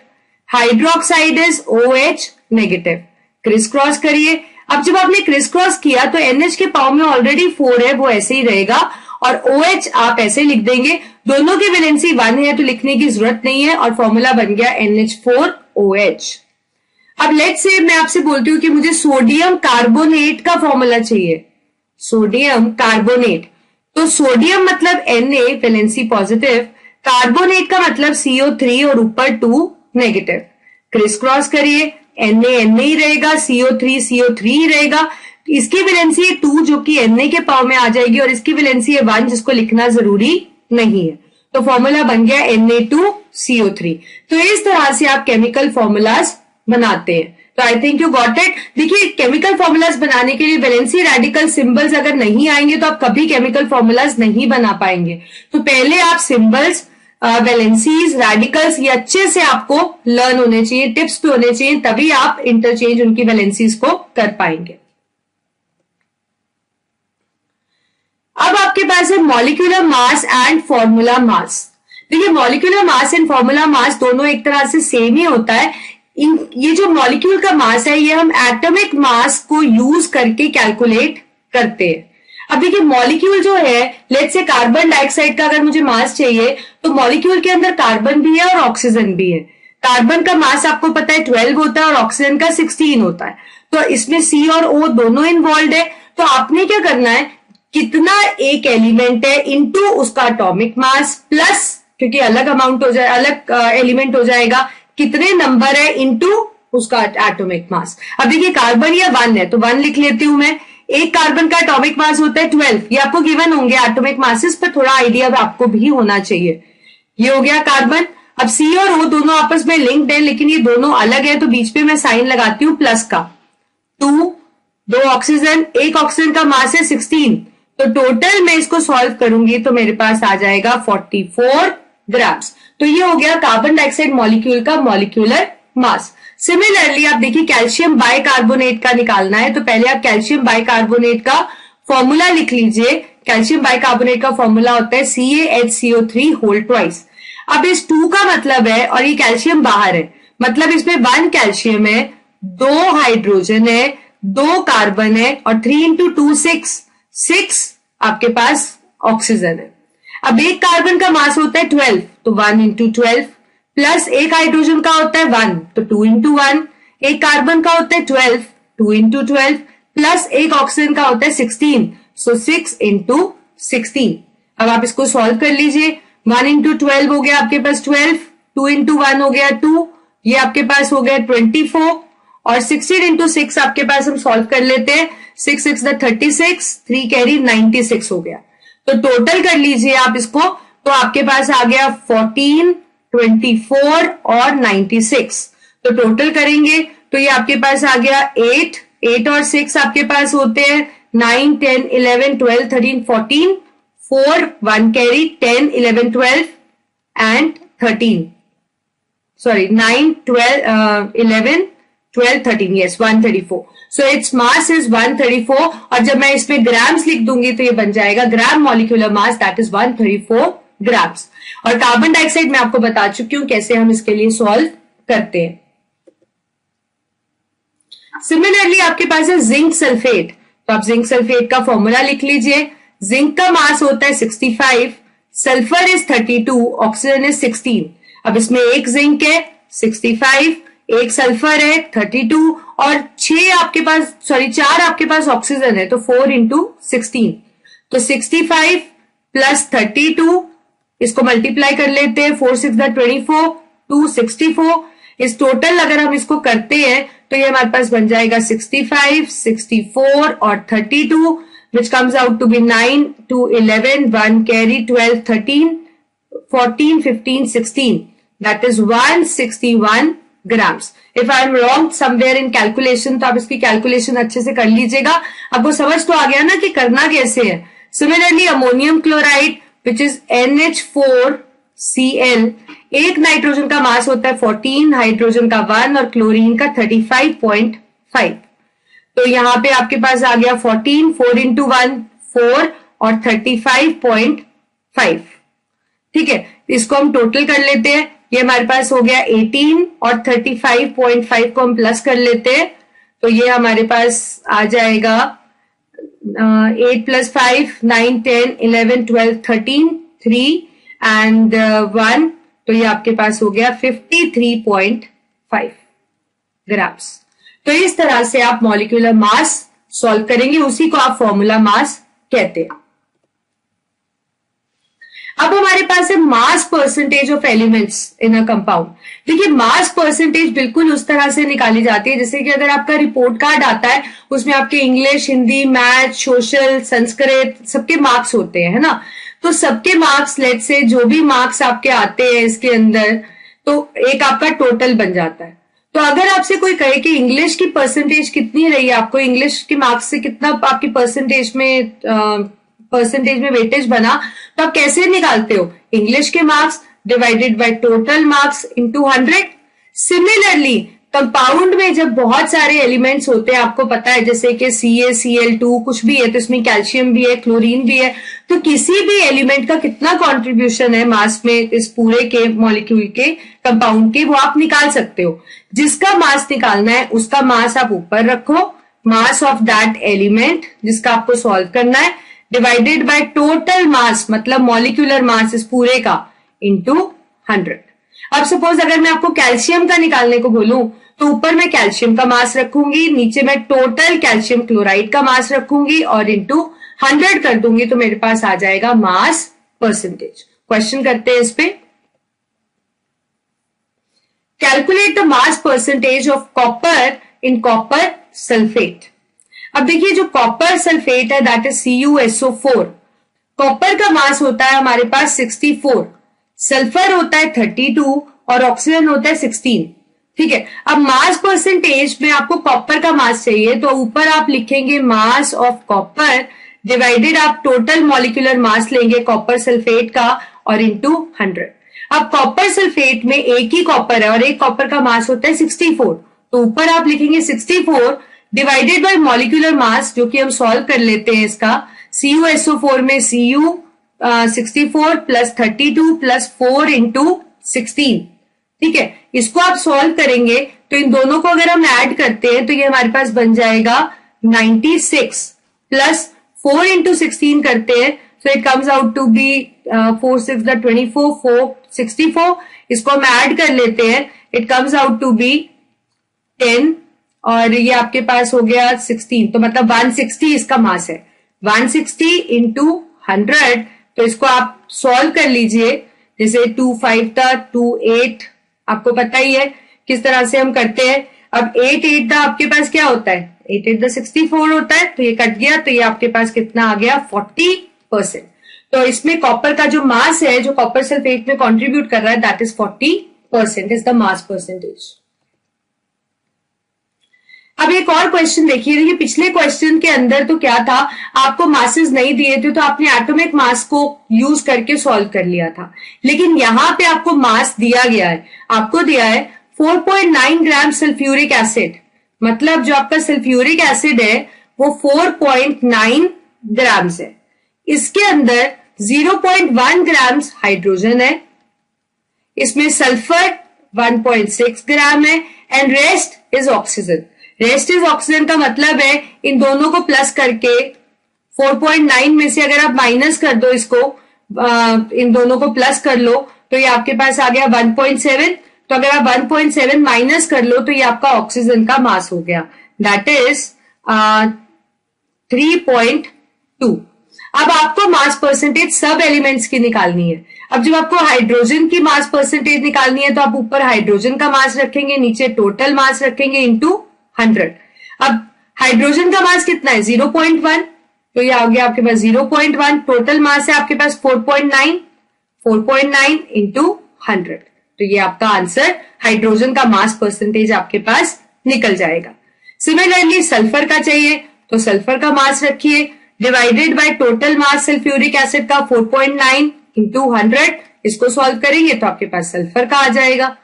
hydroxide is OH negative. Criss cross करिए। अब जब आपने क्रिस क्रॉस किया तो NH के पाव में ऑलरेडी 4 है, वो ऐसे ही रहेगा, और OH आप ऐसे लिख देंगे। दोनों की वैलेंसी 1 है तो लिखने की जरूरत नहीं है और फॉर्मूला बन गया NH4OH। अब लेट्स से मैं आपसे बोलती हूं कि मुझे सोडियम कार्बोनेट का फॉर्मूला चाहिए, सोडियम कार्बोनेट। तो सोडियम मतलब Na वैलेंसी पॉजिटिव, कार्बोनेट का मतलब CO3 और ऊपर 2 नेगेटिव। क्रिस क्रॉस करिए, Na ही रहेगा, CO3 ही रहेगा। इसकी वैलेंसी है 2 जो कि Na के पाव में आ जाएगी और इसकी वैलेंसी है 1 जिसको लिखना जरूरी नहीं है। तो फॉर्मूला बन गया Na2CO3। तो इस तरह से आप केमिकल फॉर्मूलाज बनाते हैं। तो आई थिंक यू गॉट इट। देखिए केमिकल फॉर्मूलाज बनाने के लिए वैलेंसी रेडिकल सिंबल्स अगर नहीं आएंगे तो आप कभी केमिकल फॉर्मूलाज नहीं बना पाएंगे। तो पहले आप सिंबल्स, वैलेंसीज, रेडिकल्स ये अच्छे से आपको लर्न होने चाहिए, टिप्स पे होने चाहिए, तभी आप इंटरचेंज उनकी वैलेंसीज को कर पाएंगे। अब आपके पास है molecular mass and formula mass. देखिए molecular mass and formula mass दोनों एक तरह से सेम ही होता है। ये जो मॉलिक्यूल का मास है ये हम एटॉमिक मास को यूज करके कैलकुलेट करते हैं। अब देखिए मॉलिक्यूल जो है, लेट्स से कार्बन डाइऑक्साइड का अगर मुझे मास चाहिए तो मॉलिक्यूल के अंदर कार्बन भी है और ऑक्सीजन भी है। कार्बन का मास आपको पता है 12 होता है और ऑक्सीजन का 16 होता है। तो इसमें C और O दोनों इन्वॉल्व है। तो आपने क्या करना है, कितना एक एलिमेंट है इनटू उसका एटॉमिक मास प्लस, क्योंकि अलग अमाउंट हो जाए, अलग एलिमेंट हो जाएगा, कितने नंबर है इनटू उसका एटॉमिक मास। अब देखिए कार्बन या 1 है तो 1 लिख लेती हूं मैं। एक कार्बन का एटॉमिक मास होता है 12, ये आपको गिवन होंगे एटॉमिक मासेस, पर थोड़ा आइडिया आपको भी होना चाहिए। ये हो गया कार्बन। अब C और O दोनों आपस में लिंक्ड है लेकिन ये दोनों अलग है, तो बीच में मैं साइन लगाती हूं प्लस का। 2 ऑक्सीजन, एक ऑक्सीजन का मास है 16, तो टोटल मैं इसको सॉल्व करूंगी तो मेरे पास आ जाएगा 44 ग्राम्स। तो ये हो गया कार्बन डाइऑक्साइड मॉलिक्यूल का मॉलिक्यूलर मास। सिमिलरली आप देखिए कैल्शियम बाइकार्बोनेट का निकालना है, तो पहले आप कैल्शियम बाइकार्बोनेट का फॉर्मूला लिख लीजिए। कैल्शियम बाइकार्बोनेट का फॉर्मूला होता है CaHCO3 होल ट्वाइस। अब इस 2 का मतलब है, और ये कैल्शियम बाहर है, मतलब इसमें 1 कैल्शियम है, 2 हाइड्रोजन है, 2 कार्बन है और 3 इंटू 2 6 आपके पास ऑक्सीजन है। अब एक कार्बन का मास होता है 12, तो 1 इंटू 12 प्लस एक हाइड्रोजन का होता है 1, तो 2 इंटू 1। एक कार्बन का होता है 12, 2 इंटू 12 प्लस एक ऑक्सीजन का होता है 16, सो 6 इंटू 16। अब आप इसको सॉल्व कर लीजिए। 1 इंटू 12 हो गया आपके पास 12, 2 इंटू 1 हो गया 2, ये आपके पास हो गया 24, और 16 इंटू 6 आपके पास हम सॉल्व कर लेते हैं। 6 6 36, 3 कैरी 96 हो गया। तो टोटल कर लीजिए आप इसको, तो आपके पास आ गया 14, 24 और 96। तो टोटल करेंगे तो ये आपके पास आ गया 8 और 6 आपके पास होते हैं 9, 10, 11, 12, 13, 14, 4, 1 carry 10, 11, 12 and 13, sorry 9, 12, 11, 12, 13, yes 134। So its mass is 134 और जब मैं इसमें ग्राम्स लिख दूंगी तो ये बन जाएगा gram molecular mass, that is 134 grams. और कार्बन डाइऑक्साइड मैं आपको बता चुकी हूं कैसे हम इसके लिए सॉल्व करते हैं। सिमिलरली आपके पास है जिंक सल्फेट, तो आप जिंक सल्फेट का फॉर्मूला लिख लीजिए। जिंक का मास होता है 65, सल्फर इज 32, ऑक्सीजन इज 16। अब इसमें एक जिंक है 65, एक सल्फर है 32 और 4 आपके पास ऑक्सीजन है, तो 4 इंटू 16, तो 65 प्लस 32, इसको मल्टीप्लाई कर लेते हैं, 4 6 24, 264। इस टोटल अगर हम इसको करते हैं तो ये हमारे पास बन जाएगा 65, 64 और 32, which comes out to be 9, 2, 11, 1 carry, 12, 13, 14, 15, 16. That is 161 grams. If I am wrong somewhere in calculation, तो आप इसकी कैलकुलेशन अच्छे से कर लीजिएगा। आपको समझ तो आ गया ना कि करना कैसे है। Similarly, ammonium chloride which is NH4Cl, एक नाइट्रोजन का मास होता है 14, हाइड्रोजन का 1 और क्लोरीन का 35.5। तो यहां पे आपके पास आ गया 14, 4 इंटू 1 4 और 35.5। ठीक है, इसको हम टोटल कर लेते हैं। ये हमारे पास हो गया 18 और 35.5 को हम प्लस कर लेते हैं, तो ये हमारे पास आ जाएगा 8 + 5 9 10 11 12 13 3 एंड 1, तो ये आपके पास हो गया 53.5 ग्राम्स। तो इस तरह से आप मॉलिक्यूलर मास सॉल्व करेंगे, उसी को आप फॉर्मूला मास कहते हैं। अब हमारे पास है mass percentage of elements in a compound. देखिए मास परसेंटेज बिल्कुल उस तरह से निकाली जाती है जैसे कि अगर आपका रिपोर्ट कार्ड आता है उसमें आपके English, Hindi, math, social, Sanskrit सबके मार्क्स होते हैं, है ना। तो सबके मार्क्स, लेट से जो भी मार्क्स आपके आते हैं इसके अंदर, तो एक आपका टोटल बन जाता है। तो अगर आपसे कोई कहे कि इंग्लिश की परसेंटेज कितनी रही है, आपको इंग्लिश के मार्क्स से कितना आपकी परसेंटेज में वेटेज बना, तो आप कैसे निकालते हो? इंग्लिश के marks divided by total marks into 100। Similarly compound में जब बहुत सारे एलिमेंट्स होते हैं, आपको पता है जैसे कि CaCl2 कुछ भी है तो इसमें कैल्शियम भी है, क्लोरीन भी है, तो किसी भी एलिमेंट का कितना कंट्रीब्यूशन है मास में इस पूरे के मॉलिक्यूल के कंपाउंड के, वो आप निकाल सकते हो। जिसका मास निकालना है उसका मास आप ऊपर रखो, मास ऑफ दैट एलिमेंट जिसका आपको सॉल्व करना है, डिवाइडेड बाय टोटल मास, मतलब मॉलिक्यूलर मास इस पूरे का, इनटू 100। अब सपोज अगर मैं आपको कैल्शियम का निकालने को बोलूं तो ऊपर मैं कैल्शियम का मास रखूंगी, नीचे मैं टोटल कैल्शियम क्लोराइड का मास रखूंगी और इनटू 100 कर दूंगी, तो मेरे पास आ जाएगा मास परसेंटेज। क्वेश्चन करते हैं इस पे। Calculate the mass percentage of copper in copper sulphate. अब देखिए जो कॉपर सल्फेट है दैट इज CuSO4, कॉपर का मास होता है हमारे पास 64, सल्फर होता है 32 और ऑक्सीजन होता है 16। ठीक है, अब मास परसेंटेज में आपको कॉपर का मास चाहिए तो ऊपर आप लिखेंगे मास ऑफ कॉपर डिवाइडेड आप टोटल मॉलिक्यूलर मास लेंगे कॉपर सल्फेट का और इनटू 100। अब कॉपर सल्फेट में एक ही कॉपर है और एक कॉपर का मास होता है 64, तो ऊपर आप लिखेंगे 64 डिवाइडेड बाय मॉलिक्यूलर मास, जो कि हम सॉल्व कर लेते हैं इसका। CuSO4 में Cu 64 प्लस 32 प्लस 4 इंटू 16। ठीक है, इसको आप सॉल्व करेंगे तो इन दोनों को अगर हम ऐड करते हैं तो ये हमारे पास बन जाएगा 96 प्लस 4 इंटू 16 करते हैं तो it comes out to be 4 6 24 4 64। इसको हम ऐड कर लेते हैं, it comes out to be 10 और ये आपके पास हो गया 16, तो मतलब 160 इसका मास है। 160 इंटू 100, तो इसको आप सॉल्व कर लीजिए। जैसे 2 5 था 2 8, आपको पता ही है किस तरह से हम करते हैं। अब 8 8 था आपके पास क्या होता है, 8 8 64 होता है, तो ये कट गया, तो ये आपके पास कितना आ गया 40%। तो इसमें कॉपर का जो मास है जो कॉपर सल्फेट में कंट्रीब्यूट कर रहा है that is 40% is the mass percentage. अब एक और क्वेश्चन देखिए, पिछले क्वेश्चन के अंदर तो क्या था, आपको मासेस नहीं दिए थे तो आपने एटॉमिक मास को यूज करके सॉल्व कर लिया था, लेकिन यहां पे आपको मास दिया गया है, आपको दिया है 4.9 ग्राम सल्फ्यूरिक एसिड मतलब जो आपका सल्फ्यूरिक एसिड है वो 4.9 ग्राम्स है, इसके अंदर 0.1 ग्राम्स हाइड्रोजन है, इसमें सल्फर 1.6 ग्राम है and rest is oxygen. Rest is oxygen का मतलब है इन दोनों को प्लस करके 4.9 में से अगर आप माइनस कर दो इसको, इन दोनों को प्लस कर लो तो ये आपके पास आ गया 1.7। तो अगर आप 1.7 माइनस कर लो तो ये आपका ऑक्सीजन का मास हो गया, दैट इज 3.2। अब आपको मास परसेंटेज सब एलिमेंट्स की निकालनी है। अब जब आपको हाइड्रोजन की मास परसेंटेज निकालनी है तो आप ऊपर हाइड्रोजन का मास रखेंगे, नीचे टोटल मास रखेंगे इंटू 100। अब हाइड्रोजन का मास कितना है 0.1, तो ये आ गया आपके पास 0.1। टोटल मास है आपके पास 4.9 इंटू 100, तो ये आपका आंसर हाइड्रोजन का मास परसेंटेज आपके पास निकल जाएगा। सिमिलरली सल्फर का चाहिए तो सल्फर का मास रखिए, divided by total mass sulphuric acid का 4.9 इंटू 100, इसको सॉल्व करेंगे तो आपके पास सल्फर का आ जाएगा।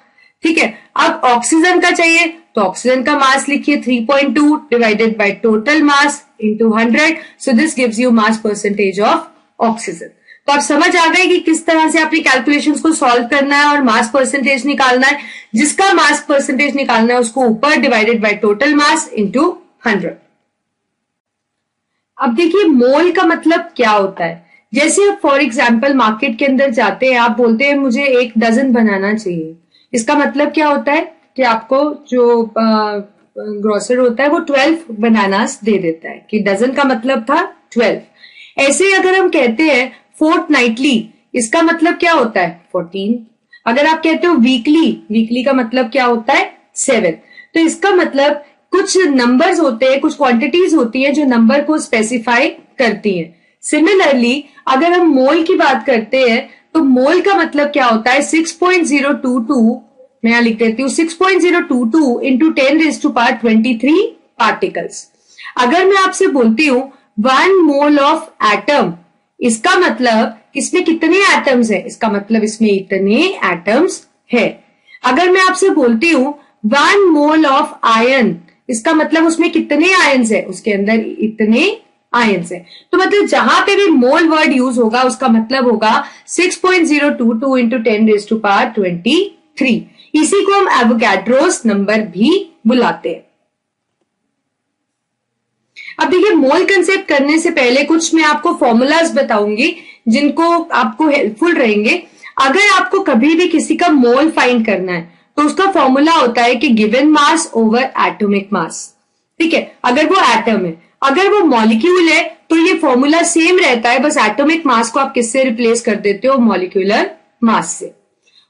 ठीक है, अब ऑक्सीजन का चाहिए तो ऑक्सीजन का मास लिखिए 3.2 divided by total mass into 100, so this gives you mass percentage of oxygen. तो आप समझ आ गए कि किस तरह से अपनी कैलकुलेशंस को सॉल्व करना है और मास परसेंटेज निकालना है। जिसका मास परसेंटेज निकालना है उसको ऊपर divided by total mass into 100। अब देखिए मोल का मतलब क्या होता है। जैसे फॉर एग्जाम्पल मार्केट के अंदर जाते हैं, आप बोलते हैं मुझे 1 डजन बनाना चाहिए, इसका मतलब क्या होता है कि आपको जो ग्रोसर होता है वो 12 बनानास दे देता है, कि डजन का मतलब था 12। ऐसे ही अगर हम कहते हैं फोर्टनाइटली, इसका मतलब क्या होता है 14। अगर आप कहते हो वीकली का मतलब क्या होता है 7। तो इसका मतलब कुछ नंबर्स होते हैं, कुछ क्वांटिटीज होती हैं जो नंबर को स्पेसिफाई करती हैं। सिमिलरली अगर हम मोल की बात करते हैं तो मोल का मतलब क्या होता है 6.022, मैं यहां लिख देती हूँ 6.022 इंटू 10⁻23 पार्टिकल्स। अगर मैं आपसे बोलती हूं 1 मोल ऑफ एटम, इसका मतलब इसमें कितने एटम्स है, इसका मतलब इसमें इतने एटम्स है। अगर मैं आपसे बोलती हूं 1 मोल ऑफ आयन, इसका मतलब उसमें कितने आयन्स है, उसके अंदर इतने आयन्स है। तो मतलब जहां पे भी मोल वर्ड यूज होगा उसका मतलब होगा 6.022 इंटू 10⁻23। इसी को हम एवोगैड्रोस नंबर भी बुलाते हैं। अब देखिए मोल कंसेप्ट करने से पहले कुछ मैं आपको फॉर्मूलाज बताऊंगी जिनको आपको हेल्पफुल रहेंगे। अगर आपको कभी भी किसी का मोल फाइंड करना है तो उसका फॉर्मूला होता है कि गिवन मास ओवर एटॉमिक मास। ठीक है, अगर वो एटम है, अगर वो मॉलिक्यूल है तो ये फॉर्मूला सेम रहता है, बस एटॉमिक मास को आप किससे रिप्लेस कर देते हो, मॉलिक्यूलर मास से।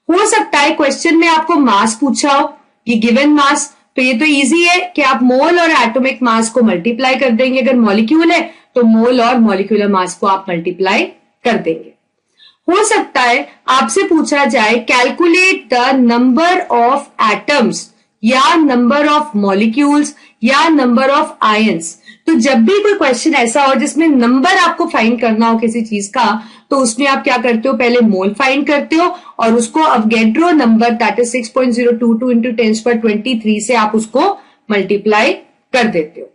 हो सकता है क्वेश्चन में आपको मास पूछा हो, ये गिवन मास, तो ये तो इजी है कि आप मोल और एटॉमिक मास को मल्टीप्लाई कर देंगे। अगर मॉलिक्यूल है तो मोल और मॉलिक्यूलर मास को आप मल्टीप्लाई कर देंगे। हो सकता है आपसे पूछा जाए calculate the number of atoms या नंबर ऑफ मॉलिक्यूल्स या नंबर ऑफ आयंस। तो जब भी कोई क्वेश्चन ऐसा हो जिसमें नंबर आपको फाइंड करना हो किसी चीज का, तो उसमें आप क्या करते हो, पहले मोल फाइंड करते हो और उसको अवोगैड्रो नंबर दैट इज 6.022 इंटू 10⁻23 से आप उसको मल्टीप्लाई कर देते हो।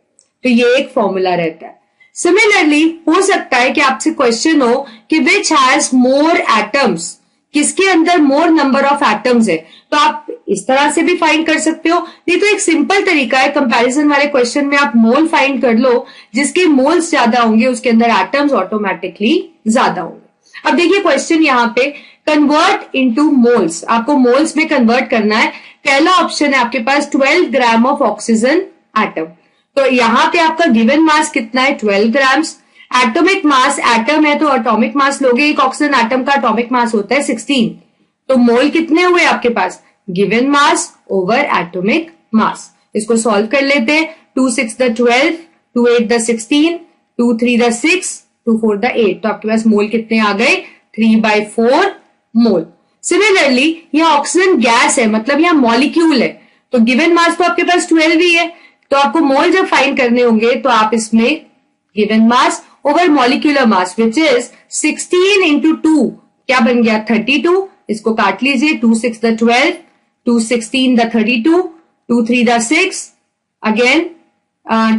तो ये एक फॉर्मूला रहता है। सिमिलरली हो सकता है कि आपसे क्वेश्चन हो कि विच हैज मोर एटम्स, किसके अंदर मोर नंबर ऑफ एटम्स है, तो आप इस तरह से भी फाइंड कर सकते हो। नहीं तो एक सिंपल तरीका है, कंपैरिजन वाले क्वेश्चन में आप मोल फाइंड कर लो, जिसके मोल्स ज्यादा होंगे उसके अंदर एटम्स ऑटोमेटिकली ज्यादा होंगे। अब देखिए क्वेश्चन यहाँ पे कन्वर्ट इनटू मोल्स, आपको मोल्स में कन्वर्ट करना है। पहला ऑप्शन है आपके पास 12 ग्राम ऑफ ऑक्सीजन एटम, तो यहां पे आपका गिवन मास कितना है 12 ग्राम्स। एटॉमिक मास, एटम है तो एटॉमिक मास लोगे, एक ऑक्सीजन एटम का एटॉमिक मास होता है 16, तो मोल कितने हुए आपके पास, given mass over atomic mass. इसको सॉल्व कर लेते हैं, 2 6 द 12, 2 8 द 16, 2 3 द 6, 2 4 द 8, तो आपके पास मोल कितने आ गए 3/4 मोल। सिमिलरली यह ऑक्सीजन गैस है, मतलब यह मॉलिक्यूल है, तो गिवन मास तो आपके पास 12 ही है, तो आपको मोल जब फाइंड करने होंगे तो आप इसमें given mass over molecular mass which is 16 into 2 क्या बन गया 32, इसको काट लीजिए, 2 6 the 12, 2 16 the 32, 2 3 the 6, again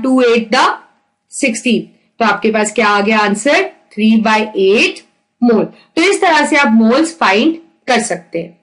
2 8 the 16, तो आपके पास क्या आ गया आंसर 3/8 मोल। तो इस तरह से आप मोल्स फाइंड कर सकते हैं।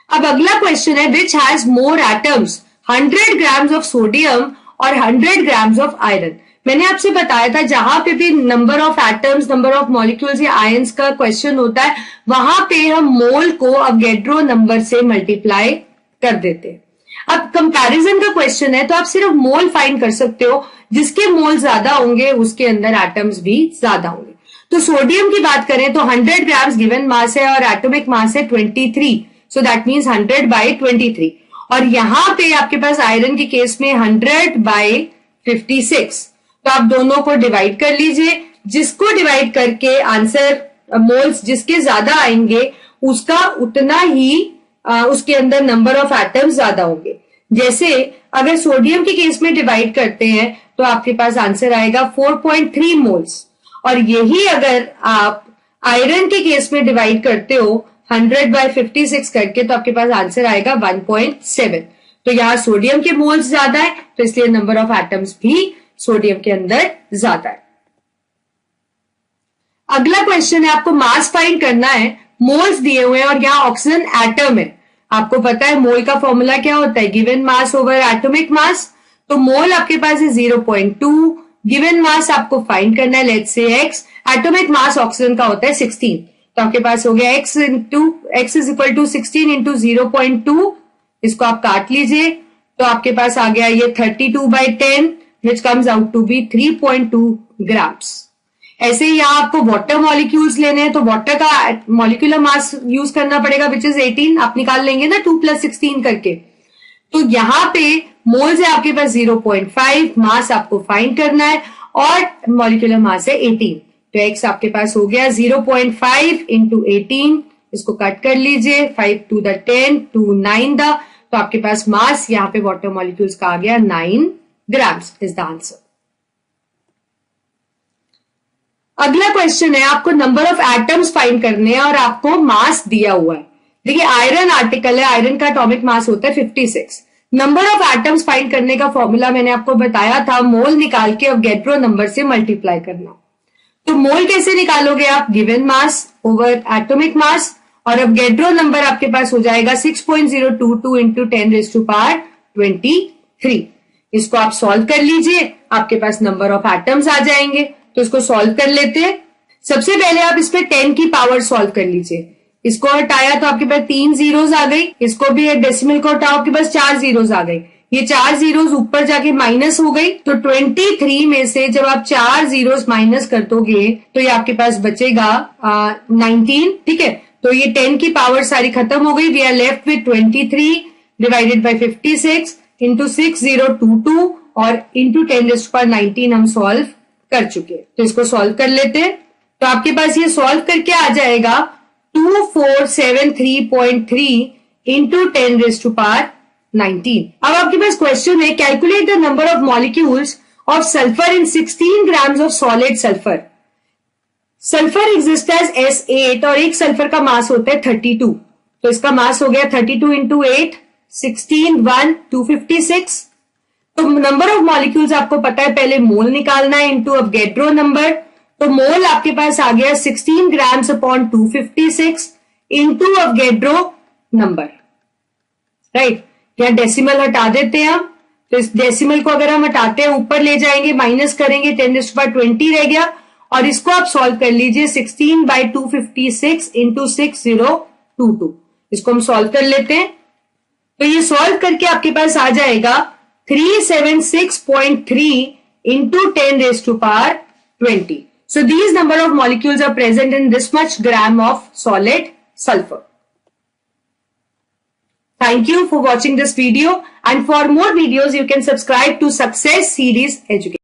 अब अगला क्वेश्चन है which has more atoms 100 grams of sodium और 100 ग्राम्स ऑफ आयरन। मैंने आपसे बताया था जहां पे भी number of atoms, number of molecules या आयंस का क्वेश्चन होता है वहां पे हम मोल को अवोगाड्रो नंबर से मल्टीप्लाई कर देते हैं। अब कंपैरिजन का क्वेश्चन है तो आप सिर्फ मोल फाइंड कर सकते हो, जिसके मोल ज्यादा होंगे उसके अंदर एटम्स भी ज्यादा होंगे। तो सोडियम की बात करें तो 100 ग्राम्स गिवन मास है और एटॉमिक मास है 23, सो दैट मीन्स 100/23। और यहां पे आपके पास आयरन के केस में 100/56, तो आप दोनों को डिवाइड कर लीजिए, जिसको डिवाइड करके आंसर मोल्स जिसके ज्यादा आएंगे उसका उतना ही उसके अंदर नंबर ऑफ एटम्स ज्यादा होंगे। जैसे अगर सोडियम के केस में डिवाइड करते हैं तो आपके पास आंसर आएगा 4.3 मोल्स, और यही अगर आप आयरन के केस में डिवाइड करते हो 100/56 करके तो आपके पास आंसर आएगा 1.7। तो यहां सोडियम के मोल्स ज्यादा है तो इसलिए नंबर ऑफ एटम्स भी सोडियम के अंदर ज्यादा है। अगला क्वेश्चन है आपको मास फाइंड करना है, मोल्स दिए हुए हैं और यहां ऑक्सीजन एटम है। आपको पता है मोल का फॉर्मूला क्या होता है, गिवन मास ओवर एटॉमिक मास। तो मोल आपके पास है 0.2, गिवन मास आपको फाइंड करना है let's say x, atomic mass oxygen का होता है 16, तो आपके पास हो गया x is equal to 16 into 0.2, इसको आप काट लीजिए तो आपके पास आ गया ये 32/10 which comes out to be 3.2 grams. ऐसे ही यहां आपको वाटर मॉलिक्यूल्स लेने हैं तो वाटर का मॉलिक्यूलर मास यूज करना पड़ेगा विच इज 18, आप निकाल लेंगे ना 2 + 16 करके। तो यहां पे मोल्स है आपके पास 0.5, मास आपको फाइंड करना है और मॉलिक्यूलर मास है 18, तो x आपके पास हो गया 0.5 इंटू 18, इसको कट कर लीजिए 5 to the 10 to 9 द, तो आपके पास मास यहां पे वाटर मॉलिक्यूल्स का आ गया 9 ग्राम्स इज द आंसर। अगला क्वेश्चन है आपको नंबर ऑफ एटम्स फाइंड करने हैं और आपको मास दिया हुआ है। देखिए आयरन आर्टिकल है, आयरन का एटॉमिक मास होता है 56। नंबर ऑफ एटम्स फाइंड करने का फॉर्मूला मैंने आपको बताया था, मोल निकाल के अवोगाड्रो नंबर से मल्टीप्लाई करना। तो मोल कैसे निकालोगे आप, गिवन मास ओवर एटॉमिक मास, और अवोगाड्रो नंबर आपके पास हो जाएगा 6.022 इंटू 10⁻23। इसको आप सॉल्व कर लीजिए, आपके पास नंबर ऑफ एटम्स आ जाएंगे। तो इसको सॉल्व कर लेते हैं। सबसे पहले आप इस पे 10 की पावर सॉल्व कर लीजिए, इसको हटाया तो आपके पास 3 जीरोस आ गई, इसको भी एक डेसिमल को हटाओ आपके पास 4 जीरोस आ गई, ये 4 जीरोस ऊपर जाके माइनस हो गई। तो 23 में से जब आप 4 जीरोस माइनस कर दोगे तो ये आपके पास बचेगा 19, ठीक है। तो ये 10 की पावर सारी खत्म हो गई, we are left with 23 divided by 56 into 6022 और इंटू 10⁻19 हम सॉल्व कर चुके। तो इसको सॉल्व कर लेते हैं, तो आपके पास ये सॉल्व करके आ जाएगा 2473.3 इंटू 10⁻19। अब आपके पास क्वेश्चन है calculate the number of molecules of sulphur in 16 grams of solid sulphur. Sulphur exist as S8 और एक सल्फर का मास होता है 32, तो इसका मास हो गया 32 इंटू 8 16 1 256। तो नंबर ऑफ मॉलिक्यूल्स आपको पता है, पहले मोल निकालना है इंटू अवोगाड्रो नंबर। तो मोल आपके पास आ गया 16 grams upon 256 into Avogadro number, right. यहां डेसिमल हटा देते हैं हम, तो इस डेसिमल को अगर हम हटाते हैं ऊपर ले जाएंगे माइनस करेंगे 10⁻20 रह गया, और इसको आप सॉल्व कर लीजिए 16/256 इंटू 6022। इसको हम सॉल्व कर लेते हैं, तो ये सॉल्व करके आपके पास आ जाएगा 376.3 into 10⁻20. So these number of molecules are present in this much gram of solid sulfur. Thank you for watching this video, and for more videos you can subscribe to Success Series Education.